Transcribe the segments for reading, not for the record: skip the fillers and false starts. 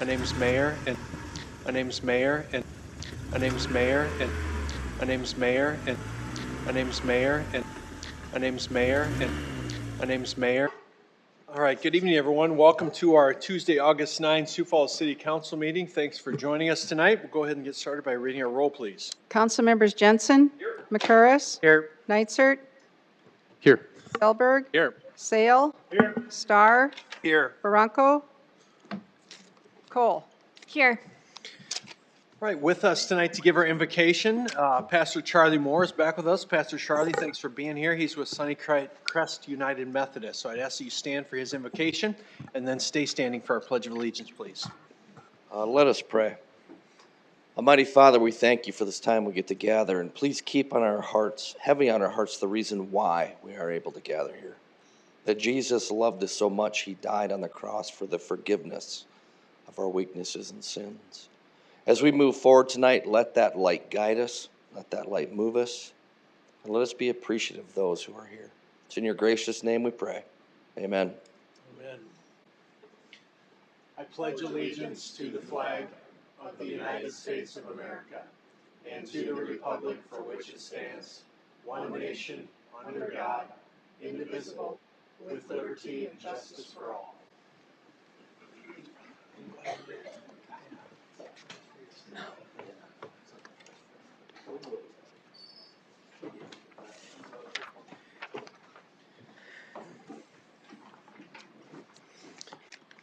My name is Mayor, and my name is Mayor, and my name is Mayor, and my name is Mayor, and my name is Mayor, and my name is Mayor, and my name is Mayor. All right, good evening, everyone. Welcome to our Tuesday, August 9, Sioux Falls City Council meeting. Thanks for joining us tonight. We'll go ahead and get started by reading our roll, please. Council members Jensen. Here. McCurris. Here. Neitzer. Here. Selberg. Here. Sale. Here. Starr. Here. Barranco. Cole. Here. All right, with us tonight to give our invocation, Pastor Charlie Moore is back with us. Pastor Charlie, thanks for being here. He's with Sunnycrest United Methodist. So I'd ask that you stand for his invocation and then stay standing for our Pledge of Allegiance, please. Let us pray. Almighty Father, we thank you for this time we get to gather, and please keep on our hearts, heavy on our hearts, the reason why we are able to gather here. That Jesus loved us so much, he died on the cross for the forgiveness of our weaknesses and sins. As we move forward tonight, let that light guide us, let that light move us, and let us be appreciative of those who are here. It's in your gracious name we pray. Amen. Amen. I pledge allegiance to the flag of the United States of America and to the republic for which it stands, one nation, under God, indivisible, with liberty and justice for all.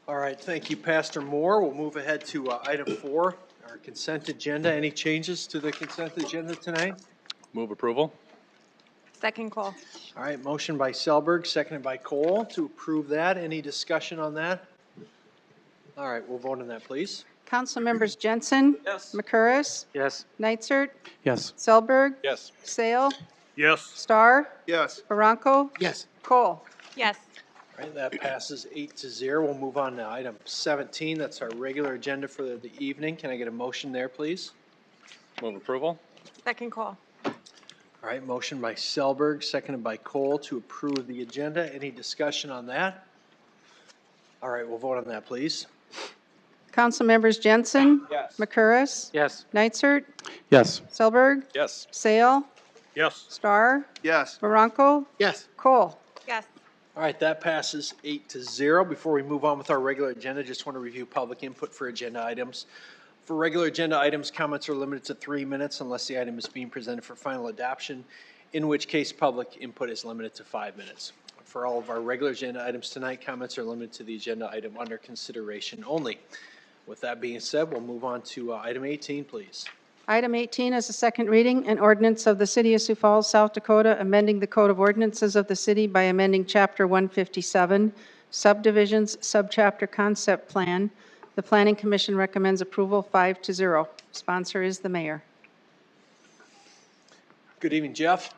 All right, thank you, Pastor Moore. We'll move ahead to item 4, our consent agenda. Any changes to the consent agenda tonight? Move approval. Second call. All right, motion by Selberg, seconded by Cole to approve that. Any discussion on that? All right, we'll vote on that, please. Council members Jensen. Yes. McCurris. Yes. Neitzer. Yes. Selberg. Yes. Sale. Yes. Starr. Yes. Barranco. Yes. Cole. Yes. All right, that passes 8-0. We'll move on to item 17. That's our regular agenda for the evening. Can I get a motion there, please? Move approval. Second call. All right, motion by Selberg, seconded by Cole to approve the agenda. Any discussion on that? All right, we'll vote on that, please. Council members Jensen. Yes. McCurris. Yes. Neitzer. Yes. Selberg. Yes. Sale. Yes. Starr. Yes. Barranco. Yes. Cole. Yes. All right, that passes 8-0. Before we move on with our regular agenda, just want to review public input for agenda items. For regular agenda items, comments are limited to 3 minutes unless the item is being presented for final adoption, in which case public input is limited to 5 minutes. For all of our regular agenda items tonight, comments are limited to the agenda item under consideration only. With that being said, we'll move on to item 18, please. Item 18 is a second reading, an ordinance of the City of Sioux Falls, South Dakota, amending the Code of Ordinances of the city by amending Chapter 157, Subdivisions, Subchapter Concept Plan. The Planning Commission recommends approval 5-0. Sponsor is the mayor. Good evening, Jeff.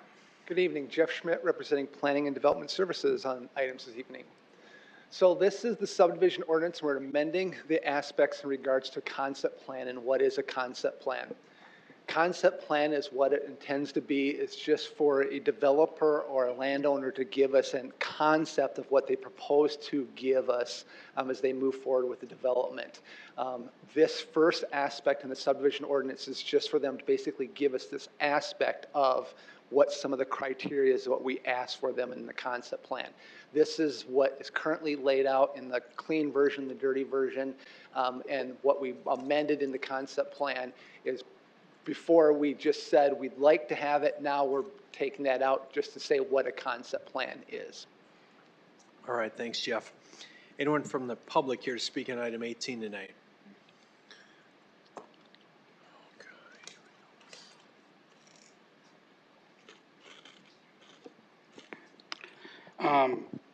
Good evening, Jeff Schmidt, representing Planning and Development Services on items this evening. So this is the subdivision ordinance. We're amending the aspects in regards to concept plan and what is a concept plan. Concept plan is what it intends to be. It's just for a developer or a landowner to give us a concept of what they propose to give us as they move forward with the development. This first aspect in the subdivision ordinance is just for them to basically give us this aspect of what some of the criteria is, what we ask for them in the concept plan. This is what is currently laid out in the clean version, the dirty version, and what we amended in the concept plan is before we just said we'd like to have it, now we're taking that out just to say what a concept plan is. All right, thanks, Jeff. Anyone from the public here to speak on item 18 tonight?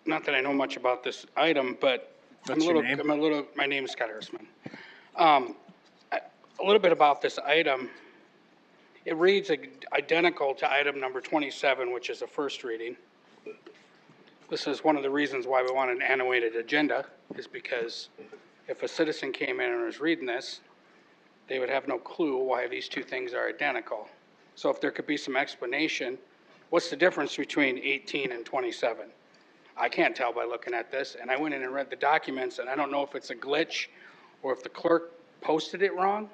Not that I know much about this item, but What's your name? my name is Scott Ersman. A little bit about this item. It reads identical to item number 27, which is a first reading. This is one of the reasons why we want an annotated agenda, is because if a citizen came in and was reading this, they would have no clue why these two things are identical. So if there could be some explanation, what's the difference between 18 and 27? I can't tell by looking at this, and I went in and read the documents, and I don't know if it's a glitch or if the clerk posted it wrong,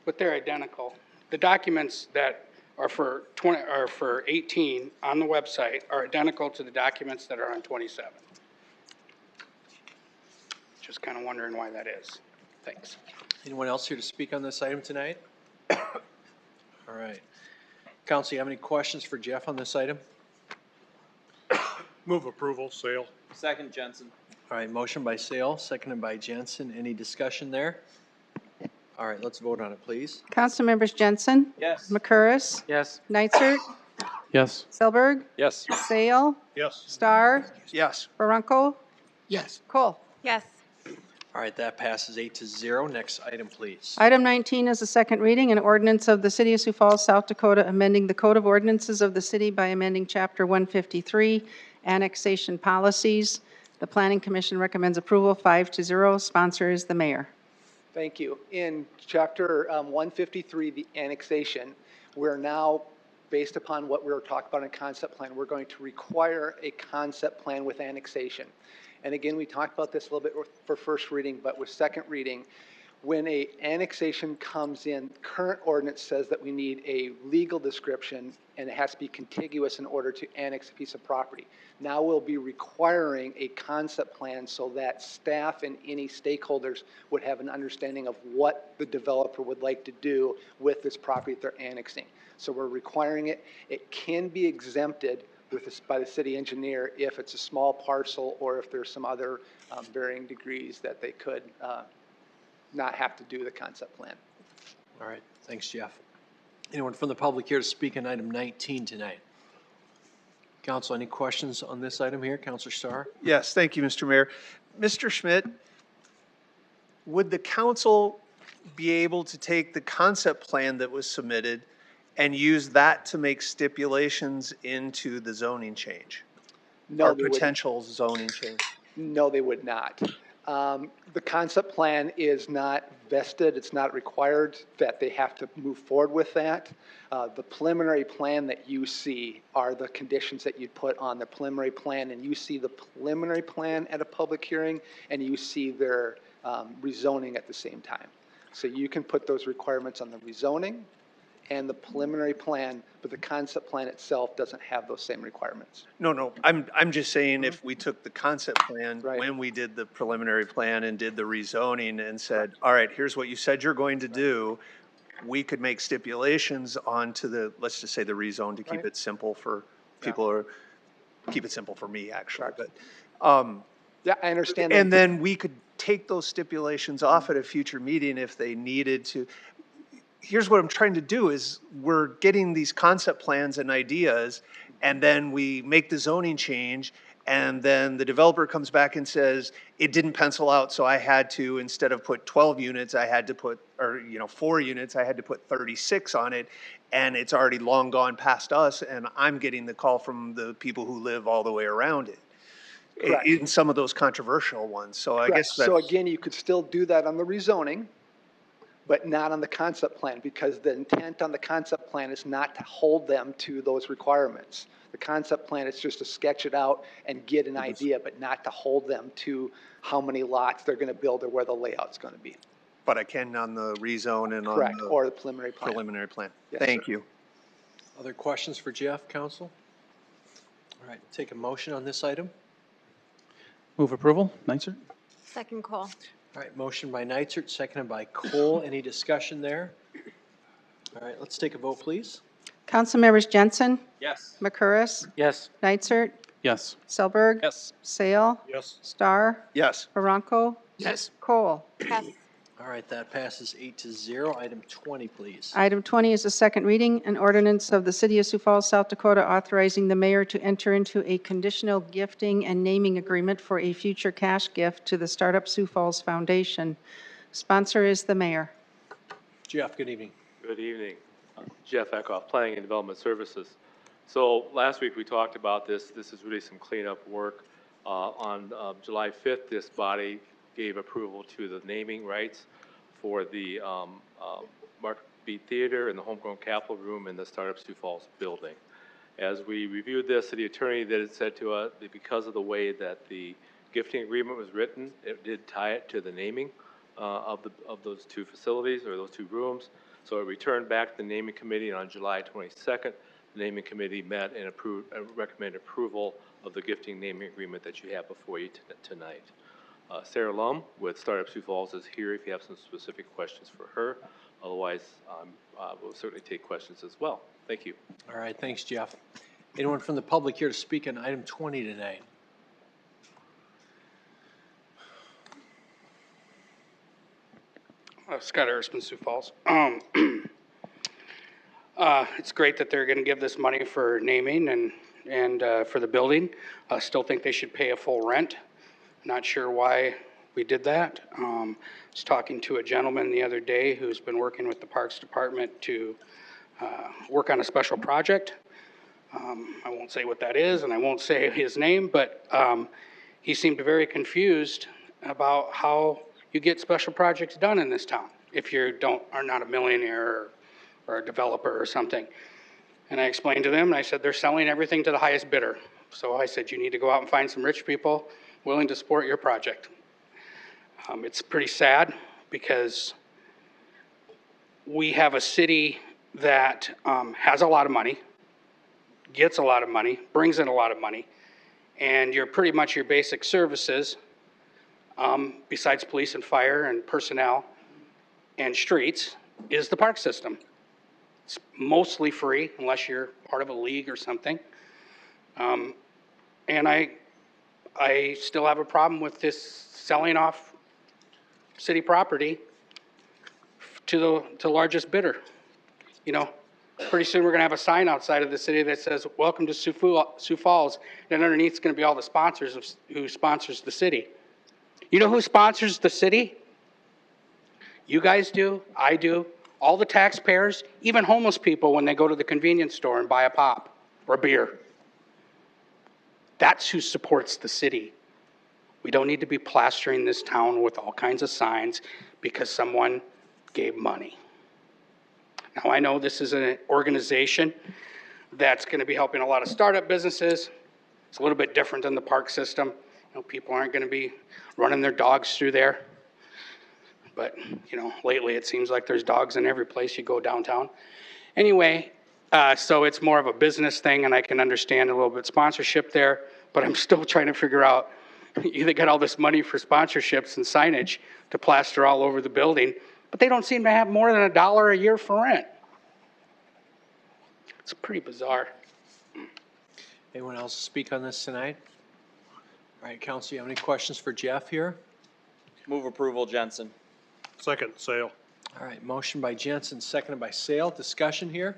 but they're identical. The documents that are for 18 on the website are identical to the documents that are on 27. Just kind of wondering why that is. Thanks. Anyone else here to speak on this item tonight? All right. Council, you have any questions for Jeff on this item? Move approval, Sale. Second, Jensen. All right, motion by Sale, seconded by Jensen. Any discussion there? All right, let's vote on it, please. Councilmembers Jensen, Yes. McCurris, Yes. Nitzert, Yes. Selberg, Yes. Sale, Yes. Star, Yes. Barunkel, Yes. Cole. Yes. All right, that passes 8-0. Next item, please. Item 19 is a second reading, an ordinance of the City of Sioux Falls, South Dakota, amending the Code of Ordinances of the city by amending Chapter 153, Annexation Policies. The Planning Commission recommends approval 5-0. Sponsor is the mayor. Thank you. In Chapter 153, the annexation, we're now, based upon what we were talking about in concept plan, we're going to require a concept plan with annexation. And again, we talked about this a little bit for first reading, but with second reading, when a annexation comes in, current ordinance says that we need a legal description and it has to be contiguous in order to annex a piece of property. Now we'll be requiring a concept plan so that staff and any stakeholders would have an understanding of what the developer would like to do with this property that they're annexing. So we're requiring it. It can be exempted with this, by the city engineer if it's a small parcel or if there's some other varying degrees that they could not have to do the concept plan. All right, thanks, Jeff. Anyone from the public here to speak on item 19 tonight? Council, any questions on this item here? Councilor Starr? Yes, thank you, Mr. Mayor. Mr. Schmidt, would the council be able to take the concept plan that was submitted and use that to make stipulations into the zoning change? No, Or they would, potential zoning change? no, they would not. The concept plan is not vested, it's not required that they have to move forward with that. The preliminary plan that you see are the conditions that you'd put on the preliminary plan, and you see the preliminary plan at a public hearing, and you see their rezoning at the same time. So you can put those requirements on the rezoning and the preliminary plan, but the concept plan itself doesn't have those same requirements. No, I'm just saying if we took the concept plan Right. when we did the preliminary plan and did the rezoning and said, all right, here's what you said you're going to do, we could make stipulations onto the, let's just say the rezone to keep Right. it simple for people, or keep it simple for me, actually, but, Yeah, I understand that. and then we could take those stipulations off at a future meeting if they needed to. Here's what I'm trying to do is we're getting these concept plans and ideas, and then we make the zoning change, and then the developer comes back and says, it didn't pencil out, so I had to, instead of put 12 units, I had to put, or, 4 units, I had to put 36 on it, and it's already long gone past us, and I'm getting the call from the people who live all the way around it. Correct. In some of those controversial ones, so I Correct. guess that's. So again, you could still do that on the rezoning, but not on the concept plan, because the intent on the concept plan is not to hold them to those requirements. The concept plan is just to sketch it out and get an idea, but not to hold them to how many lots they're gonna build or where the layout's gonna be. But I can on the rezone and on Correct, the or the preliminary plan. preliminary plan. Yes, Thank sir. you. Other questions for Jeff, council? All right, take a motion on this item. Move approval, Nitzert. Second call. All right, motion by Nitzert, seconded by Cole. Any discussion there? All right, let's take a vote, please. Councilmembers Jensen, Yes. McCurris, Yes. Nitzert, Yes. Selberg, Yes. Sale, Yes. Star, Yes. Barunkel, Yes. Cole. Yes. All right, that passes 8-0. Item 20, please. Item 20 is a second reading, an ordinance of the City of Sioux Falls, South Dakota, authorizing the mayor to enter into a conditional gifting and naming agreement for a future cash gift to the Startup Sioux Falls Foundation. Sponsor is the mayor. Jeff, good evening. Good evening. Jeff Eckhoff, Planning and Development Services. So last week we talked about this. This is really some cleanup work. On July 5th, this body gave approval to the naming rights for the Mark B. Theater and the Homegrown Capital Room in the Startup Sioux Falls building. As we reviewed this, the attorney that said to us that because of the way that the gifting agreement was written, it did tie it to the naming of those two facilities or those two rooms. So it returned back to the naming committee, and on July 22nd, the naming committee met and recommended approval of the gifting naming agreement that you have before you tonight. Sarah Lum with Startup Sioux Falls is here if you have some specific questions for her. Otherwise, we'll certainly take questions as well. Thank you. All right, thanks, Jeff. Anyone from the public here to speak on item 20 tonight? Scott Harrisman, Sioux Falls. It's great that they're going to give this money for naming and for the building. I still think they should pay a full rent. Not sure why we did that. I was talking to a gentleman the other day who's been working with the Parks Department to work on a special project. I won't say what that is, and I won't say his name, but he seemed very confused about how you get special projects done in this town if you are not a millionaire or a developer or something. And I explained to them, and I said, they're selling everything to the highest bidder. So I said, you need to go out and find some rich people willing to support your project. It's pretty sad because we have a city that has a lot of money, gets a lot of money, brings in a lot of money, and you're pretty much your basic services, besides police and fire and personnel and streets, is the park system. It's mostly free unless you're part of a league or something. And I still have a problem with this selling off city property to the largest bidder. You know, pretty soon we're going to have a sign outside of the city that says, welcome to Sioux Falls. And underneath it's going to be all the sponsors who sponsors the city. You know who sponsors the city? You guys do, I do, all the taxpayers, even homeless people when they go to the convenience store and buy a pop or beer. That's who supports the city. We don't need to be plastering this town with all kinds of signs because someone gave money. Now, I know this is an organization that's going to be helping a lot of startup businesses. It's a little bit different than the park system. You know, people aren't going to be running their dogs through there. But, you know, lately it seems like there's dogs in every place you go downtown. Anyway, so it's more of a business thing, and I can understand a little bit sponsorship there, but I'm still trying to figure out, they got all this money for sponsorships and signage to plaster all over the building, but they don't seem to have more than $1 a year for rent. It's pretty bizarre. Anyone else speak on this tonight? All right, council, you have any questions for Jeff here? Move approval, Jensen. Second, Sale. All right, motion by Jensen, seconded by Sale. Discussion here?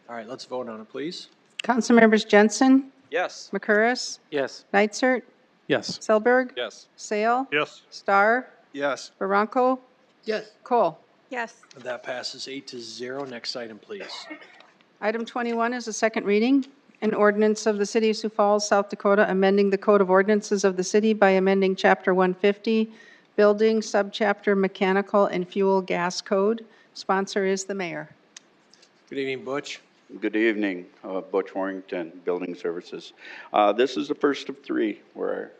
All right, let's vote on it, please. Councilmembers Jensen, Yes. McCurris, Yes. Nitzert, Yes. Selberg, Yes. Sale, Yes. Star, Yes. Baranco, Yes. Cole. Yes. That passes 8-0. Next item, please. Item 21 is a second reading. An ordinance of the City of Sioux Falls, South Dakota, amending the Code of Ordinances of the city by amending Chapter 150, Building, Subchapter Mechanical and Fuel Gas Code. Sponsor is the mayor. Good evening, Butch. Good evening, Butch Warrington, Building Services. This is the first of three where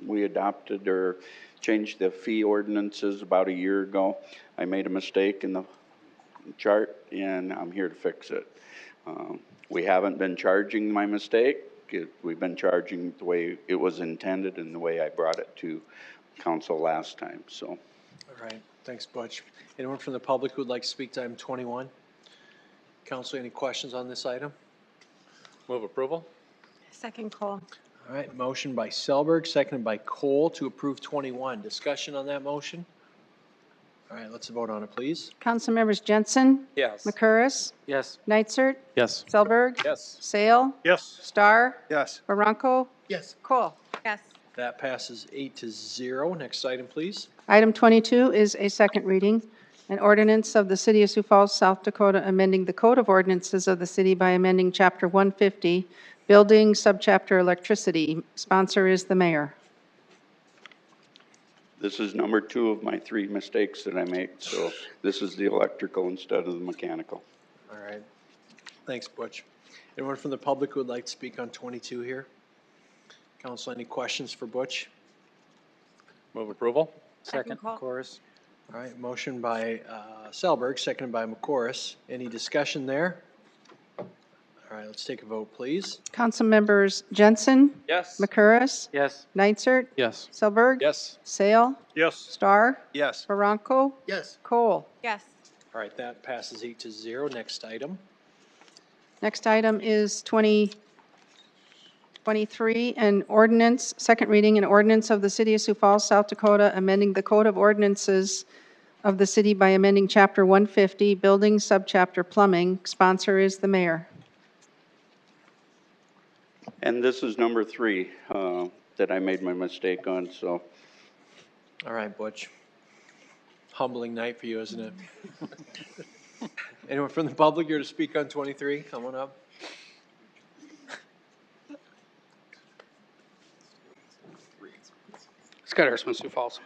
we adopted or changed the fee ordinances about a year ago. I made a mistake in the chart, and I'm here to fix it. We haven't been charging my mistake. We've been charging the way it was intended and the way I brought it to council last time, so. All right, thanks, Butch. Anyone from the public who would like to speak to item 21? Council, any questions on this item? Move approval? Second call. All right, motion by Selberg, seconded by Cole to approve 21. Discussion on that motion? All right, let's vote on it, please. Councilmembers Jensen, Yes. McCurris, Yes. Nitzert, Yes. Selberg, Yes. Sale, Yes. Star, Yes. Baranco, Yes. Cole. Yes. That passes 8-0. Next item, please. Item 22 is a second reading. An ordinance of the City of Sioux Falls, South Dakota, amending the Code of Ordinances of the city by amending Chapter 150, Building, Subchapter Electricity. Sponsor is the mayor. This is number 2 of my 3 mistakes that I made, so this is the electrical instead of the mechanical. All right. Thanks, Butch. Anyone from the public who would like to speak on 22 here? Council, any questions for Butch? Move approval? Second call. Chorus. All right, motion by Selberg, seconded by McCoris. Any discussion there? All right, let's take a vote, please. Council members Jensen, Yes. McCurris, Yes. Nitzert, Yes. Selberg, Yes. Sale, Yes. Star, Yes. Baranco, Yes. Cole. Yes. All right, that passes 8-0. Next item. Next item is 2023, an ordinance, second reading, an ordinance of the City of Sioux Falls, South Dakota, amending the Code of Ordinances of the city by amending Chapter 150, Building, Subchapter Plumbing. Sponsor is the mayor. And this is number 3 that I made my mistake on, so. All right, Butch. Humbling night for you, isn't it? Anyone from the public here to speak on 23? Come on up. Scott Ersman, Sioux Falls.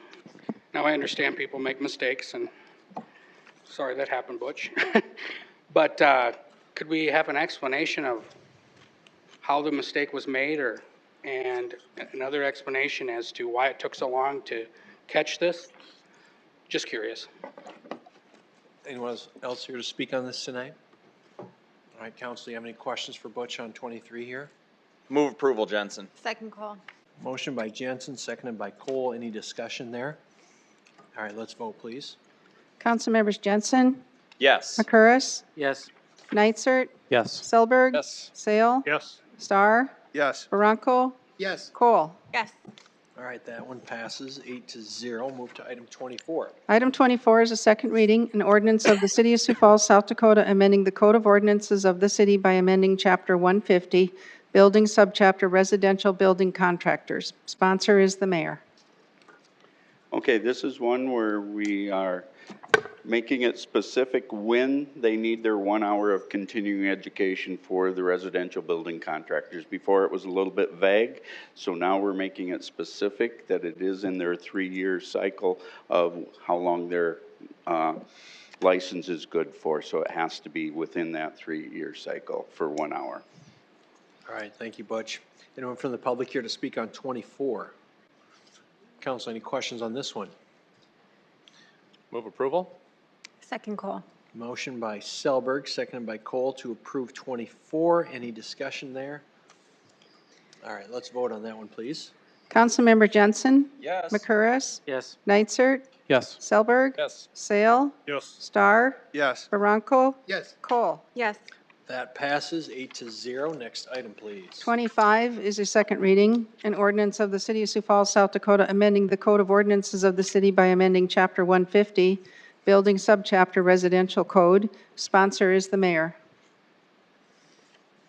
Now, I understand people make mistakes, and sorry that happened, Butch. But could we have an explanation of how the mistake was made, and another explanation as to why it took so long to catch this? Just curious. Anyone else here to speak on this tonight? All right, council, do you have any questions for Butch on 23 here? Move approval, Jensen. Second call. Motion by Jensen, seconded by Cole. Any discussion there? All right, let's vote, please. Council members Jensen, Yes. McCurris, Yes. Nitzert, Yes. Selberg, Yes. Sale, Yes. Star, Yes. Baranco, Yes. Cole. Yes. All right, that one passes 8-0. Move to item 24. Item 24 is a second reading, an ordinance of the City of Sioux Falls, South Dakota, amending the Code of Ordinances of the city by amending Chapter 150, Building, Subchapter Residential Building Contractors. Sponsor is the mayor. Okay, this is one where we are making it specific when they need their 1 hour of continuing education for the residential building contractors. Before it was a little bit vague, so now we're making it specific that it is in their 3-year cycle of how long their license is good for. So it has to be within that 3-year cycle for 1 hour. All right, thank you, Butch. Anyone from the public here to speak on 24? Council, any questions on this one? Move approval? Second call. Motion by Selberg, seconded by Cole to approve 24. Any discussion there? All right, let's vote on that one, please. Councilmember Jensen, Yes. McCurris, Yes. Nitzert, Yes. Selberg, Yes. Sale, Yes. Star, Yes. Baranco, Yes. Cole. Yes. That passes 8-0. Next item, please. 25 is a second reading, an ordinance of the City of Sioux Falls, South Dakota, amending the Code of Ordinances of the city by amending Chapter 150, Building Subchapter Residential Code. Sponsor is the mayor.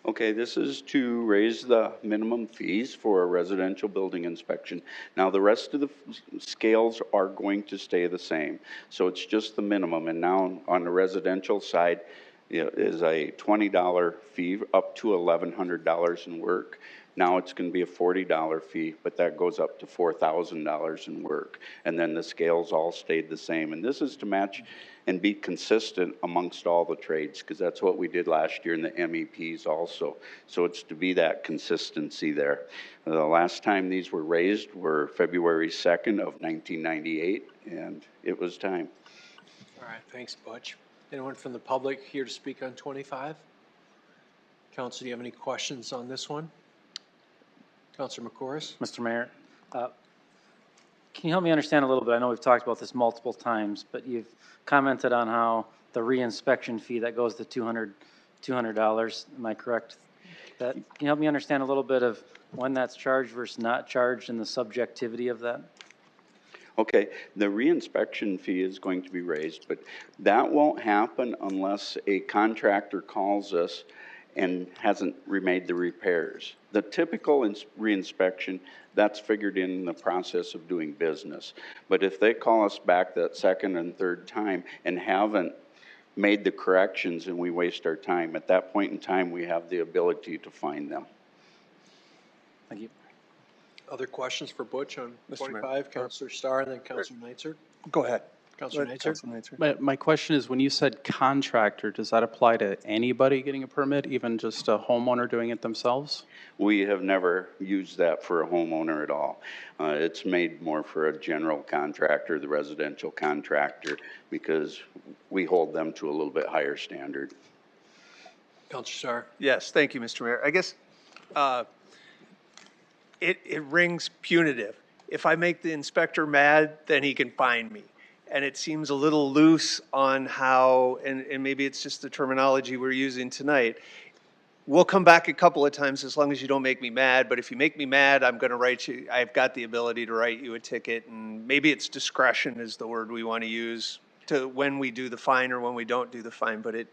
Okay, this is to raise the minimum fees for a residential building inspection. Now, the rest of the scales are going to stay the same, so it's just the minimum. And now on the residential side, it is a $20 fee up to $1,100 in work. Now it's going to be a $40 fee, but that goes up to $4,000 in work. And then the scales all stayed the same. And this is to match and be consistent amongst all the trades, because that's what we did last year in the MEPs also. So it's to be that consistency there. The last time these were raised were February 2nd of 1998, and it was time. All right, thanks, Butch. Anyone from the public here to speak on 25? Council, do you have any questions on this one? Councilor McCoris? Mr. Mayor, can you help me understand a little bit? I know we've talked about this multiple times, but you've commented on how the reinspection fee that goes to $200. Am I correct? That, can you help me understand a little bit of when that's charged versus not charged and the subjectivity of that? Okay, the reinspection fee is going to be raised, but that won't happen unless a contractor calls us and hasn't remade the repairs. The typical reinspection, that's figured in the process of doing business. But if they call us back that second and third time and haven't made the corrections and we waste our time, at that point in time, we have the ability to fine them. Thank you. Other questions for Butch on Mr. Mayor. 25? Councilor Starr and then Councilor Nitzert. Go ahead. Counselor Nitzer? My question is, when you said contractor, does that apply to anybody getting a permit, even just a homeowner doing it themselves? We have never used that for a homeowner at all. It's made more for a general contractor, the residential contractor, because we hold them to a little bit higher standard. Counselor Starr? Yes, thank you, Mr. Mayor. I guess it rings punitive. If I make the inspector mad, then he can fine me. And it seems a little loose on how, and maybe it's just the terminology we're using tonight. We'll come back a couple of times as long as you don't make me mad, but if you make me mad, I'm gonna write you, I've got the ability to write you a ticket, and maybe it's discretion is the word we want to use to when we do the fine or when we don't do the fine, but it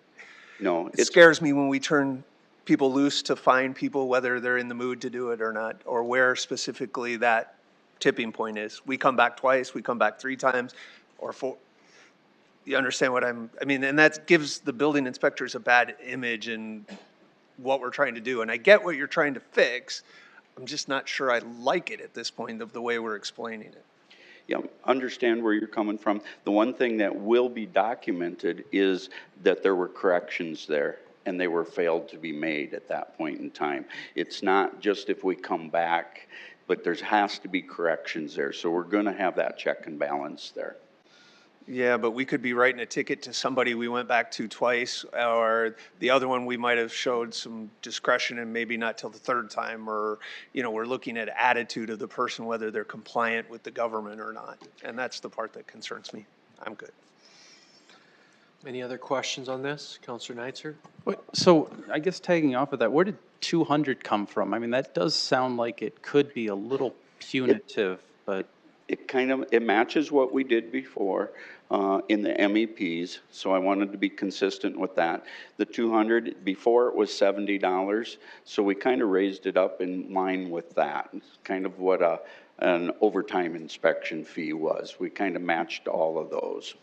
No, scares me when we turn people loose to fine people, whether they're in the mood to do it or not, or where specifically that tipping point is. We come back twice, we come back 3 times, or 4. You understand what I mean, and that gives the building inspectors a bad image in what we're trying to do. And I get what you're trying to fix. I'm just not sure I like it at this point of the way we're explaining it. Yeah, understand where you're coming from. The one thing that will be documented is that there were corrections there and they were failed to be made at that point in time. It's not just if we come back, but there has to be corrections there. So we're gonna have that check and balance there. Yeah, but we could be writing a ticket to somebody we went back to twice, or the other one we might have showed some discretion and maybe not till the 3rd time, or, you know, we're looking at attitude of the person, whether they're compliant with the government or not. And that's the part that concerns me. I'm good. Any other questions on this? Counselor Nitzer? So I guess tagging off of that, where did 200 come from? I mean, that does sound like it could be a little punitive, but. It matches what we did before in the MEPs, so I wanted to be consistent with that. The 200, before it was $70, so we kind of raised it up in line with that. It's kind of what an overtime inspection fee was. We kind of matched all of those.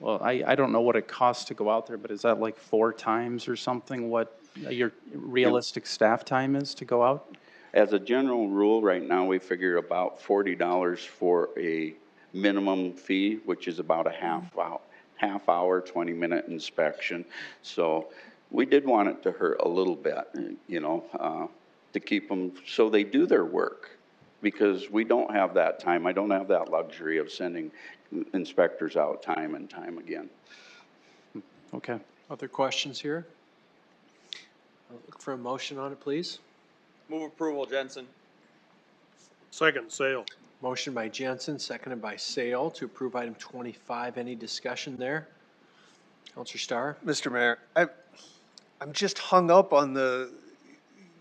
Well, I don't know what it costs to go out there, but is that like 4 times or something what your realistic staff time is to go out? As a general rule, right now, we figure about $40 for a minimum fee, which is about a half hour, 20-minute inspection. So we did want it to hurt a little bit, you know, to keep them so they do their work, because we don't have that time. I don't have that luxury of sending inspectors out time and time again. Okay. Other questions here? I'll look for a motion on it, please. Move approval, Jensen. Second, Sale. Motion by Jensen, seconded by Sale to approve item 25. Any discussion there? Counselor Starr? Mr. Mayor, I'm just hung up on the,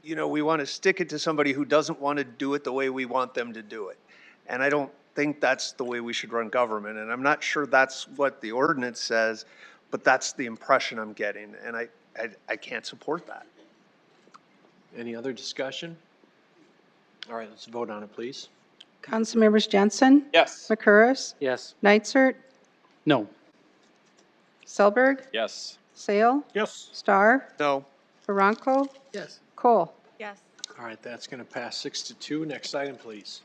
you know, we want to stick it to somebody who doesn't want to do it the way we want them to do it. And I don't think that's the way we should run government. And I'm not sure that's what the ordinance says, but that's the impression I'm getting. And I can't support that. Any other discussion? All right, let's vote on it, please. Councilmembers Jensen? Yes. McCurris? Yes. Neitzert? No. Selberg? Yes. Sale? Yes. Starr? No. Baranco? Yes. Cole? Yes. All right, that's going to pass 6-2. Next item, please.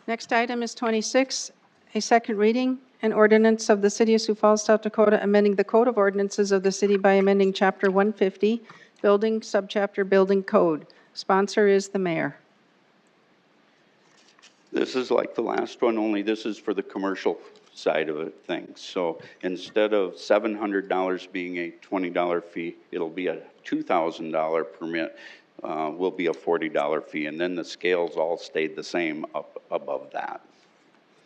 Next item is 26, a second reading, an ordinance of the City of Sioux Falls, South Dakota, amending the Code of Ordinances of the city by amending Chapter 150, Building, Subchapter Building Code. Sponsor is the mayor. This is like the last one, only this is for the commercial side of things. So instead of $700 being a $20 fee, it'll be a $2,000 permit, will be a $40 fee. And then the scales all stayed the same up above that.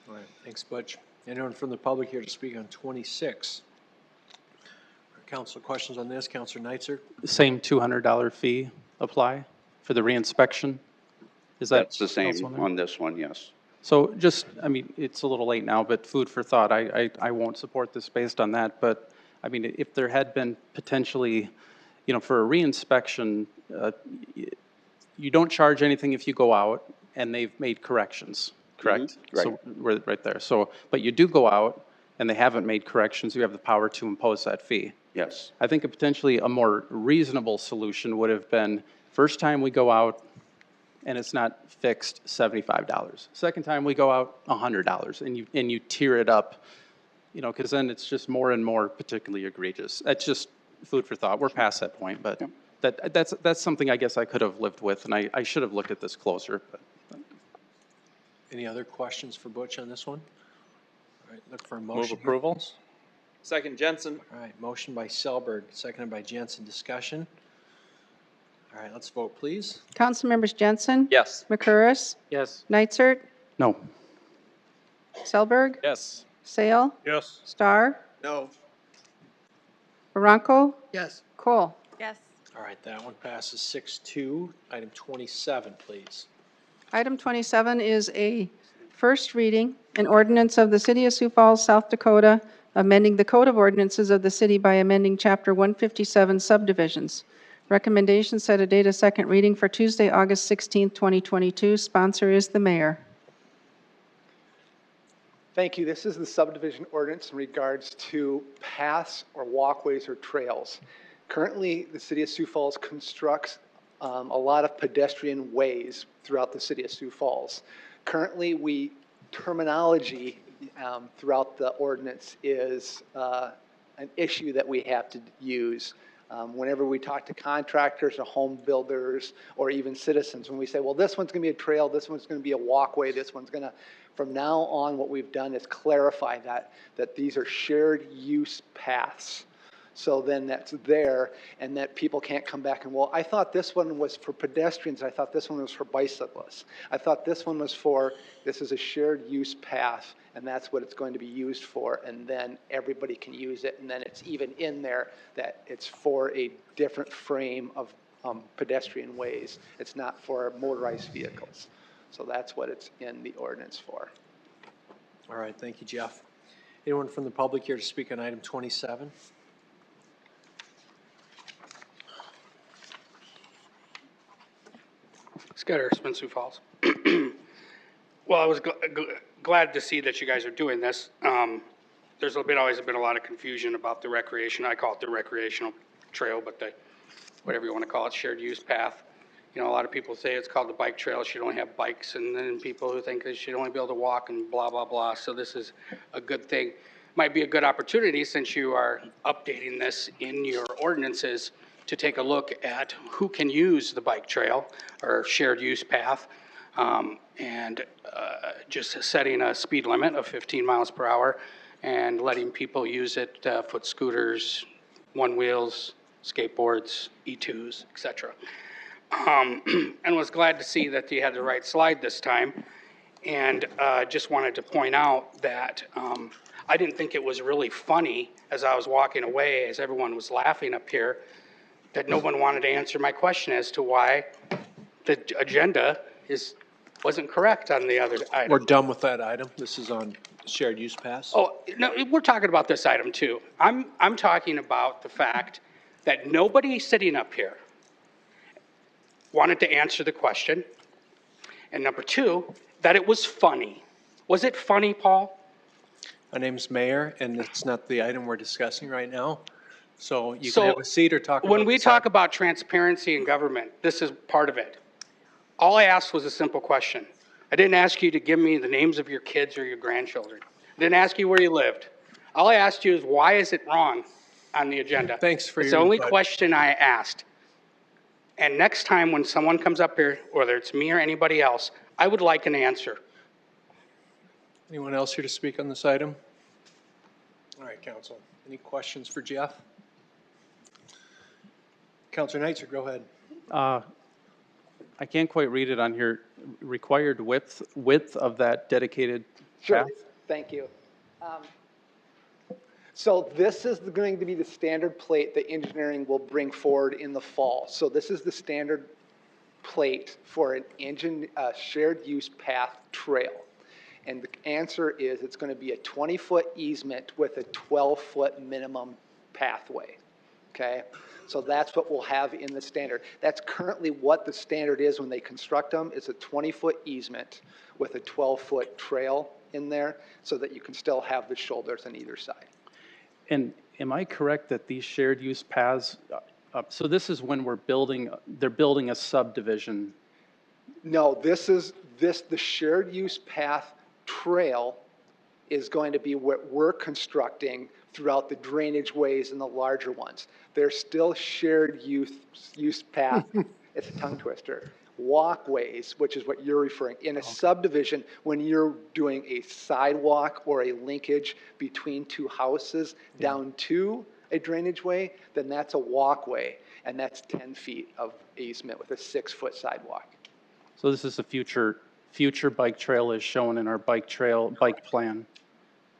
All right, thanks, Butch. Anyone from the public here to speak on 26? Council, questions on this? Councilor Nitzer? The same $200 fee apply for the reinspection? Is that? That's the same Councilman? on this one, yes. So just, I mean, it's a little late now, but food for thought. I won't support this based on that. But I mean, if there had been potentially, you know, for a reinspection, you don't charge anything if you go out and they've made corrections, correct? Right. So we're right there. So, but you do go out and they haven't made corrections, you have the power to impose that fee. Yes. I think potentially a more reasonable solution would have been, first time we go out, and it's not fixed $75. Second time we go out, $100, and you tier it up, you know, because then it's just more and more particularly egregious. That's just food for thought. We're past that point, but that's something I guess I could have lived with, and I should have looked at this closer. But. Any other questions for Butch on this one? All right, look for a Move motion. here. approval? Second, Jensen. All right, motion by Selberg, seconded by Jensen. Discussion. All right, let's vote, please. Councilmembers Jensen? Yes. McCurris? Yes. Nitzert? No. Selberg? Yes. Sale? Yes. Star? No. Baranco? Yes. Cole? Yes. All right, that one passes 6-2. Item 27, please. Item 27 is a first reading, an ordinance of the City of Sioux Falls, South Dakota, amending the Code of Ordinances of the city by amending Chapter 157 subdivisions. Recommendation set a date of second reading for Tuesday, August 16, 2022. Sponsor is the mayor. Thank you. This is the subdivision ordinance in regards to paths or walkways or trails. Currently, the City of Sioux Falls constructs a lot of pedestrian ways throughout the City of Sioux Falls. Currently, terminology throughout the ordinance is an issue that we have to use. Whenever we talk to contractors or home builders or even citizens, when we say, well, this one's going to be a trail, this one's going to be a walkway, this one's going to, from now on, what we've done is clarify that these are shared use paths. So then that's there, and that people can't come back and, well, I thought this one was for pedestrians, I thought this one was for bicyclists. I thought this one was for, this is a shared use path, and that's what it's going to be used for, and then everybody can use it, and then it's even in there that it's for a different frame of pedestrian ways. It's not for motorized vehicles. So that's what it's in the ordinance for. All right, thank you, Jeff. Anyone from the public here to speak on item 27? Scudder, Sioux Falls. Well, I was glad to see that you guys are doing this. There's always been a lot of confusion about the recreation. I call it the recreational trail, but the, whatever you want to call it, shared use path. You know, a lot of people say it's called the bike trail, should only have bikes, and then people who think they should only be able to walk and blah, blah, blah. So this is a good thing. Might be a good opportunity, since you are updating this in your ordinances, to take a look at who can use the bike trail or shared use path, and just setting a speed limit of 15 miles per hour and letting people use it, foot scooters, one wheels, skateboards, E2s, etc. And was glad to see that you had the right slide this time. And just wanted to point out that I didn't think it was really funny as I was walking away, as everyone was laughing up here, that no one wanted to answer my question as to why the agenda wasn't correct on the other item. We're done with that item. This is on shared use pass. Oh, no, we're talking about this item too. I'm talking about the fact that nobody sitting up here wanted to answer the question. And number two, that it was funny. Was it funny, Paul? My name's Mayor, and it's not the item we're discussing right now. So you can have a seat or talk about When we this talk item. about transparency in government, this is part of it. All I asked was a simple question. I didn't ask you to give me the names of your kids or your grandchildren. I didn't ask you where you lived. All I asked you is, why is it wrong on the agenda? Thanks for It's your the only input. question I asked. And next time when someone comes up here, whether it's me or anybody else, I would like an answer. Anyone else here to speak on this item? All right, council. Any questions for Jeff? Councilor Neitzer, go ahead. I can't quite read it on here. Required width of that dedicated Sure, path? thank you. So this is going to be the standard plate that engineering will bring forward in the fall. So this is the standard plate for an shared use path trail. And the answer is it's going to be a 20-foot easement with a 12-foot minimum pathway, okay? So that's what we'll have in the standard. That's currently what the standard is when they construct them. It's a 20-foot easement with a 12-foot trail in there so that you can still have the shoulders on either side. And am I correct that these shared use paths, so this is when they're building a subdivision? No, the shared use path trail is going to be what we're constructing throughout the drainage ways and the larger ones. There's still shared use path, it's a tongue twister, walkways, which is what you're referring. In a subdivision, when you're doing a sidewalk or a linkage between two houses down to a drainage way, then that's a walkway, and that's 10 feet of easement with a 6-foot sidewalk. So this is a future bike trail as shown in our bike plan.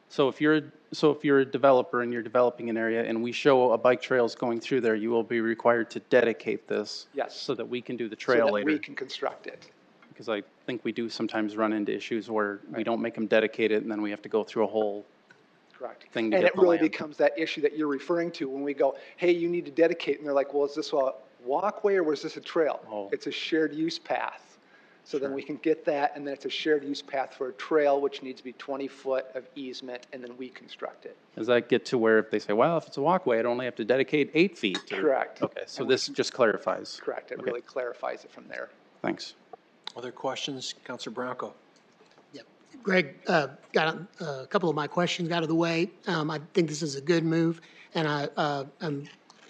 So if you're a developer and you're developing an area and we show a bike trails going through there, you will be required to dedicate this. Yes. So that we can do the So trail that later. we can construct it. Because I think we do sometimes run into issues where we don't make them dedicate it and then we have to go through a whole Correct. thing to And get it the really land. becomes that issue that you're referring to when we go, hey, you need to dedicate, and they're like, well, is this a walkway or was this a trail? Oh. It's a shared use path. So then we can get that, and then it's a shared use path for a trail, which needs to be 20 foot of easement, and then we construct it. Does that get to where if they say, well, if it's a walkway, I'd only have to dedicate 8 feet? or- Correct. Okay, so this just clarifies. Correct. It Okay. really clarifies it from there. Thanks. Other questions? Counselor Bronco? Yep. Greg got a couple of my questions out of the way. I think this is a good move, and I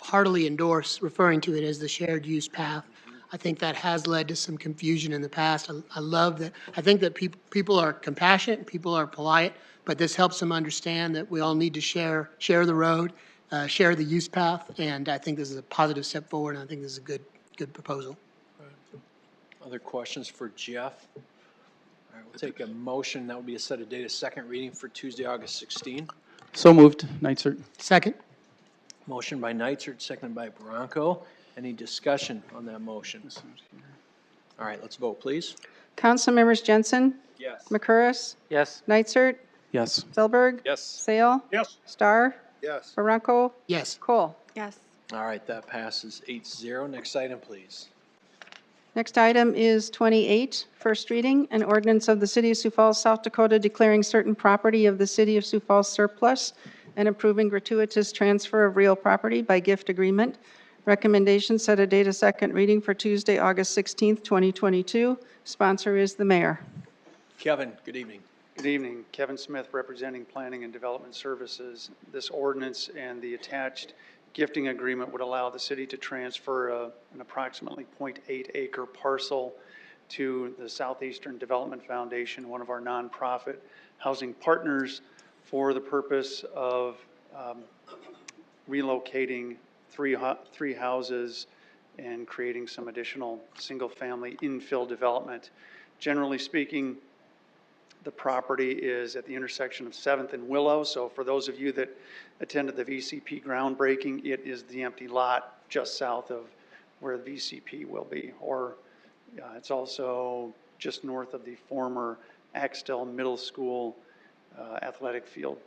heartily endorse referring to it as the shared use path. I think that has led to some confusion in the past. I love that. I think that people are compassionate, people are polite, but this helps them understand that we all need to share the road, share the use path, and I think this is a positive step forward, and I think this is a good proposal. Other questions for Jeff? All right, we'll take a motion. That would be a set of date of second reading for Tuesday, August 16. So moved, Nitzert. Second? Motion by Nitzert, seconded by Bronco. Any discussion on that motion? All right, let's vote, please. Councilmembers Jensen, Yes. McCurris, Yes. Nitzert, Yes. Zellberg, Yes. Sale, Yes. Star, Yes. Baranco, Yes. Cole. Yes. All right, that passes 8-0. Next item, please. Next item is 28, first reading, an ordinance of the City of Sioux Falls, South Dakota declaring certain property of the City of Sioux Falls surplus and approving gratuitous transfer of real property by gift agreement. Recommendation set a date of second reading for Tuesday, August 16th, 2022. Sponsor is the mayor. Kevin, good evening. Good evening. Kevin Smith, representing Planning and Development Services. This ordinance and the attached gifting agreement would allow the city to transfer an approximately 0.8 acre parcel to the Southeastern Development Foundation, one of our nonprofit housing partners, for the purpose of relocating three houses and creating some additional single-family infill development. Generally speaking, the property is at the intersection of 7th and Willow, so for those of you that attended the VCP groundbreaking, it is the empty lot just south of where the VCP will be, or it's also just north of the former Axtell Middle School athletic field.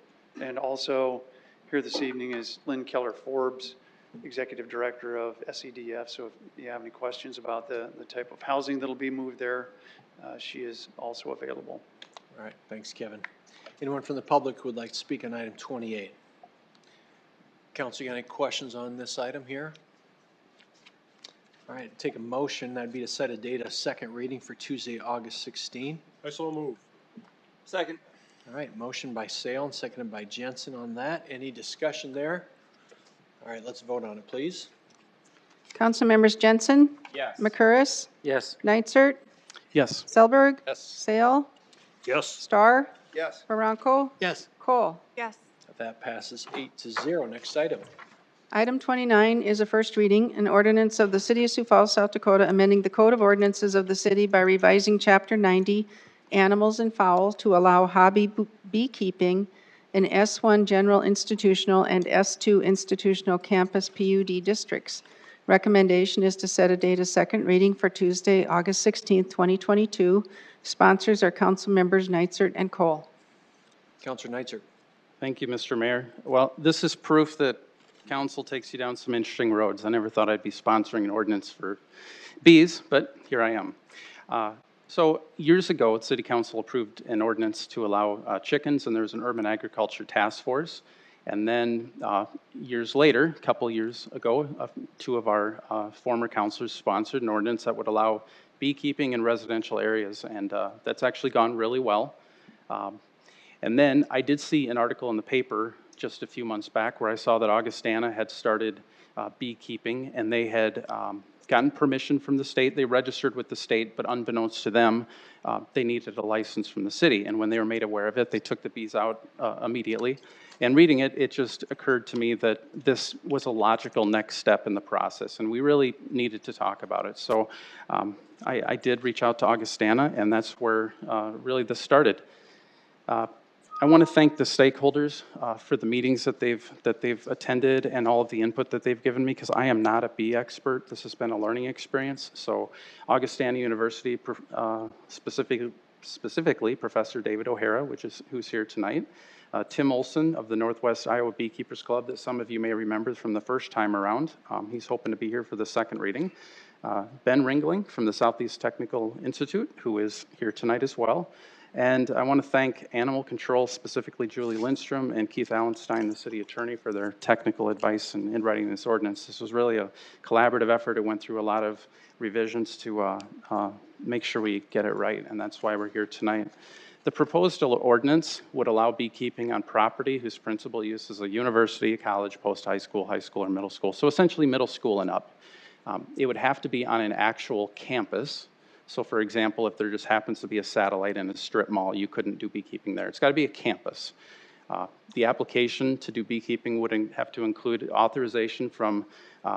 And also here this evening is Lynn Keller-Forbes, Executive Director of SEDF, so if you have any questions about the type of housing that'll be moved there, she is also available. All right, thanks, Kevin. Anyone from the public who would like to speak on item 28? Council, you got any questions on this item here? All right, take a motion. That'd be to set a date of second reading for Tuesday, August 16. I so move. Second. All right, motion by Sale and seconded by Jensen on that. Any discussion there? All right, let's vote on it, please. Councilmembers Jensen, Yes. McCurris, Yes. Nitzert, Yes. Zellberg, Yes. Sale, Yes. Star, Yes. Baranco, Yes. Cole. Yes. That passes 8-0. Next item. Item 29 is a first reading, an ordinance of the City of Sioux Falls, South Dakota, amending the Code of Ordinances of the city by revising Chapter 90, Animals and Fowl, to allow hobby beekeeping in S1 General Institutional and S2 Institutional Campus PUD districts. Recommendation is to set a date of second reading for Tuesday, August 16th, 2022. Sponsors are council members Nitzert and Cole. Councilor Nitzert. Thank you, Mr. Mayor. Well, this is proof that council takes you down some interesting roads. I never thought I'd be sponsoring an ordinance for bees, but here I am. So years ago, the city council approved an ordinance to allow chickens, and there was an urban agriculture task force. And then years later, a couple years ago, two of our former councilors sponsored an ordinance that would allow beekeeping in residential areas, and that's actually gone really well. And then I did see an article in the paper just a few months back where I saw that Augustana had started beekeeping, and they had gotten permission from the state. They registered with the state, but unbeknownst to them, they needed a license from the city. And when they were made aware of it, they took the bees out immediately. And reading it, it just occurred to me that this was a logical next step in the process, and we really needed to talk about it. So I did reach out to Augustana, and that's where really this started. I want to thank the stakeholders for the meetings that they've attended and all of the input that they've given me, because I am not a bee expert. This has been a learning experience. So Augustana University, specifically Professor David O'Hara, who's here tonight, Tim Olson of the Northwest Iowa Beekeepers Club that some of you may remember from the first time around. He's hoping to be here for the second reading. Ben Ringling from the Southeast Technical Institute, who is here tonight as well. And I want to thank Animal Control, specifically Julie Lindstrom and Keith Allenstein, the city attorney, for their technical advice in writing this ordinance. This was really a collaborative effort. It went through a lot of revisions to make sure we get it right, and that's why we're here tonight. The proposed ordinance would allow beekeeping on property whose principal use is a university, a college, post-high school, or middle school. So essentially middle school and up. It would have to be on an actual campus. So for example, if there just happens to be a satellite in a strip mall, you couldn't do beekeeping there. It's got to be a campus. The application to do beekeeping would have to include authorization from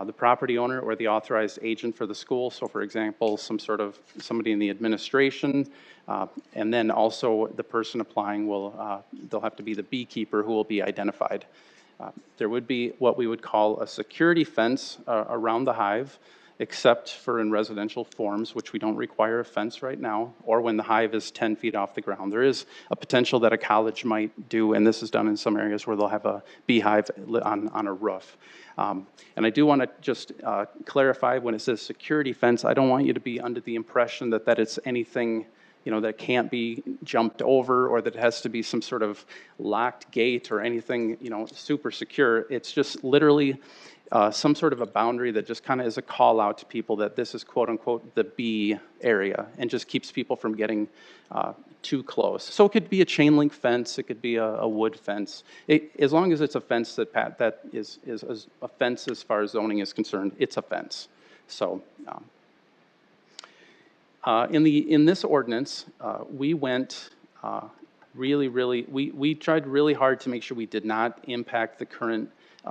the property owner or the authorized agent for the school. So for example, somebody in the administration, and then also the person applying they'll have to be the beekeeper who will be identified. There would be what we would call a security fence around the hive, except for in residential forms, which we don't require a fence right now, or when the hive is 10 feet off the ground. There is a potential that a college might do, and this is done in some areas where they'll have a beehive on a roof. And I do want to just clarify, when it says security fence, I don't want you to be under the impression that it's anything that can't be jumped over, or that it has to be some sort of locked gate or anything super secure. It's just literally some sort of a boundary that just kind of is a call out to people that this is quote unquote the bee area, and just keeps people from getting too close. So it could be a chain link fence, it could be a wood fence. As long as it's a fence that is a fence as far as zoning is concerned, it's a fence. So in this ordinance, we went we tried really hard to make sure we did not impact the current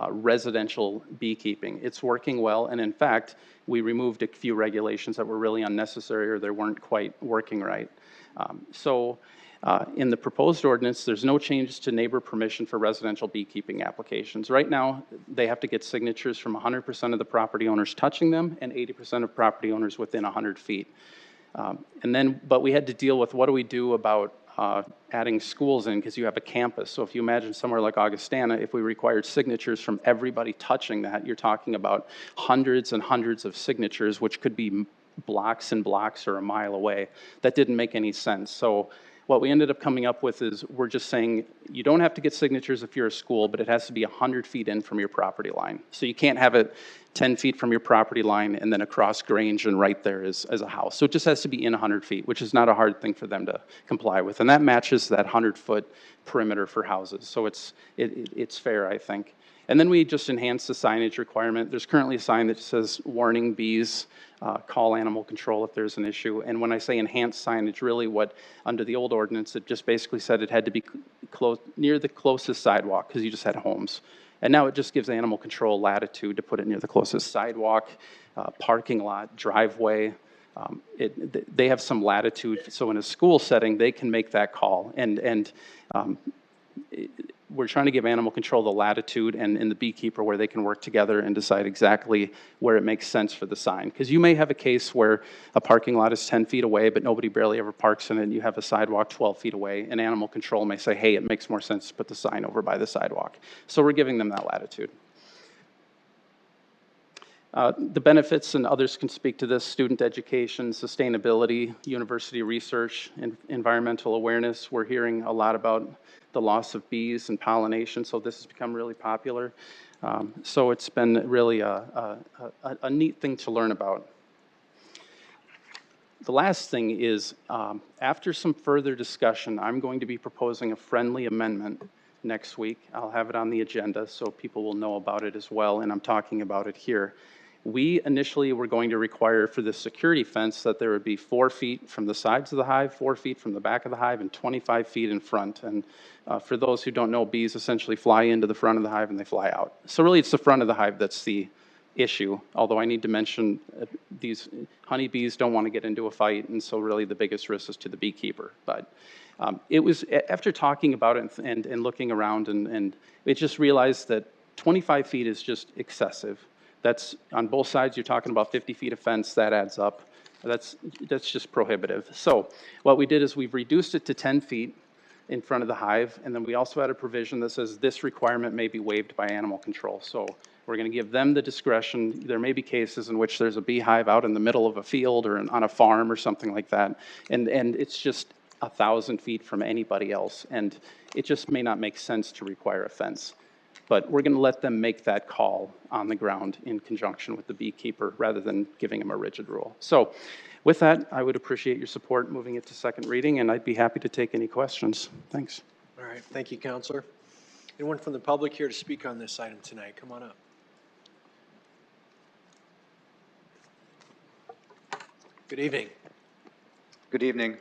residential beekeeping. It's working well, and in fact, we removed a few regulations that were really unnecessary or they weren't quite working right. In the proposed ordinance, there's no changes to neighbor permission for residential beekeeping applications. Right now, they have to get signatures from 100% of the property owners touching them and 80% of property owners within 100 feet. But we had to deal with what do we do about adding schools in, because you have a campus. So if you imagine somewhere like Augustana, if we required signatures from everybody touching that, you're talking about hundreds and hundreds of signatures, which could be blocks and blocks or a mile away. That didn't make any sense. So what we ended up coming up with is we're just saying you don't have to get signatures if you're a school, but it has to be 100 feet in from your property line. So you can't have it 10 feet from your property line and then across Grange and right there is a house. So it just has to be in 100 feet, which is not a hard thing for them to comply with. And that matches that 100-foot perimeter for houses. So it's fair, I think. And then we just enhanced the signage requirement. There's currently a sign that says warning bees, call animal control if there's an issue. And when I say enhanced signage, really what, under the old ordinance, it just basically said it had to be near the closest sidewalk, because you just had homes. And now it just gives animal control latitude to put it near the closest sidewalk, parking lot, driveway. They have some latitude, so in a school setting, they can make that call. We're trying to give animal control the latitude and the beekeeper where they can work together and decide exactly where it makes sense for the sign. Because you may have a case where a parking lot is 10 feet away, but nobody barely ever parks in it, and you have a sidewalk 12 feet away, and animal control may say, hey, it makes more sense to put the sign over by the sidewalk. So we're giving them that latitude. The benefits, and others can speak to this: student education, sustainability, university research, and environmental awareness. We're hearing a lot about the loss of bees and pollination, so this has become really popular. So it's been really a neat thing to learn about. The last thing is, after some further discussion, I'm going to be proposing a friendly amendment next week. I'll have it on the agenda so people will know about it as well, and I'm talking about it here. We initially were going to require for the security fence that there would be 4 feet from the sides of the hive, 4 feet from the back of the hive, and 25 feet in front. And for those who don't know, bees essentially fly into the front of the hive and they fly out. So really it's the front of the hive that's the issue, although I need to mention these honeybees don't want to get into a fight, and so really the biggest risk is to the beekeeper. But it was, after talking about it and looking around, and it just realized that 25 feet is just excessive. That's, on both sides, you're talking about 50 feet of fence, that adds up. That's just prohibitive. So what we did is we've reduced it to 10 feet in front of the hive, and then we also had a provision that says this requirement may be waived by animal control. So we're going to give them the discretion. There may be cases in which there's a beehive out in the middle of a field or on a farm or something like that, and it's just 1,000 feet from anybody else, and it just may not make sense to require a fence. But we're going to let them make that call on the ground in conjunction with the beekeeper rather than giving them a rigid rule. So with that, I would appreciate your support moving it to second reading, and I'd be happy to take any questions. Thanks. All right, thank you, Counselor. Anyone from the public here to speak on this item tonight? Come on up. Good evening. Good evening.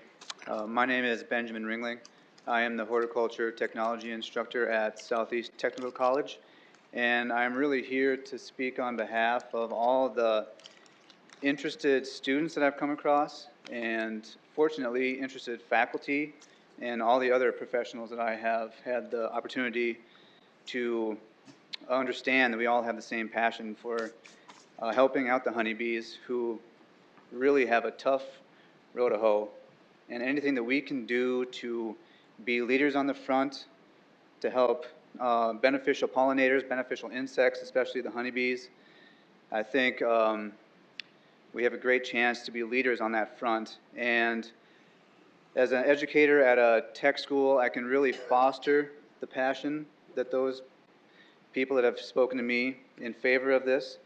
My name is Benjamin Ringling. I am the horticulture technology instructor at Southeast Technical College, and I'm really here to speak on behalf of all the interested students that I've come across, and fortunately interested faculty and all the other professionals that I have had the opportunity to understand that we all have the same passion for helping out the honeybees, who really have a tough row to hoe, and anything that we can do to be leaders on the front to help beneficial pollinators, beneficial insects, especially the honeybees. I think we have a great chance to be leaders on that front. And as an educator at a tech school, I can really foster the passion that those people that have spoken to me in favor of this.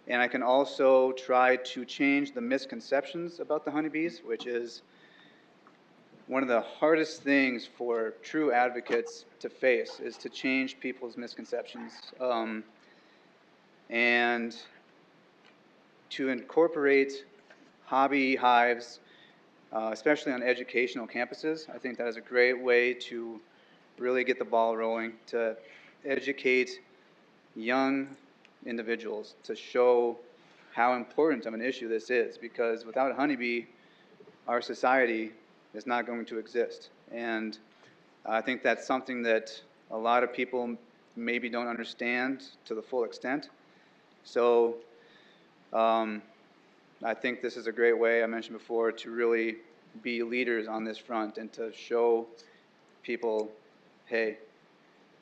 And I can also try to change the misconceptions about the honeybees, which is one of the hardest things for true advocates to face, is to change people's misconceptions and to incorporate hobby hives, especially on educational campuses. I think that is a great way to really get the ball rolling, to educate young individuals, to show how important of an issue this is, because without a honeybee, our society is not going to exist. And I think that's something that a lot of people maybe don't understand to the full extent. So I think this is a great way, I mentioned before, to really be leaders on this front and to show people, hey,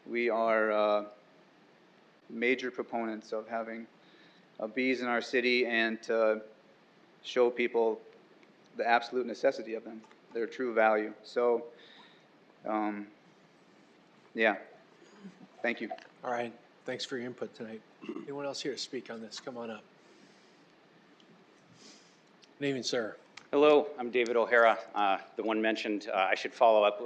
we are major proponents of having bees in our city, and to show people the absolute necessity of them, their true value. So, yeah, thank you. All right, thanks for your input tonight. Anyone else here to speak on this? Come on up. Good evening, sir. Hello, I'm David O'Hara, the one mentioned. I should follow up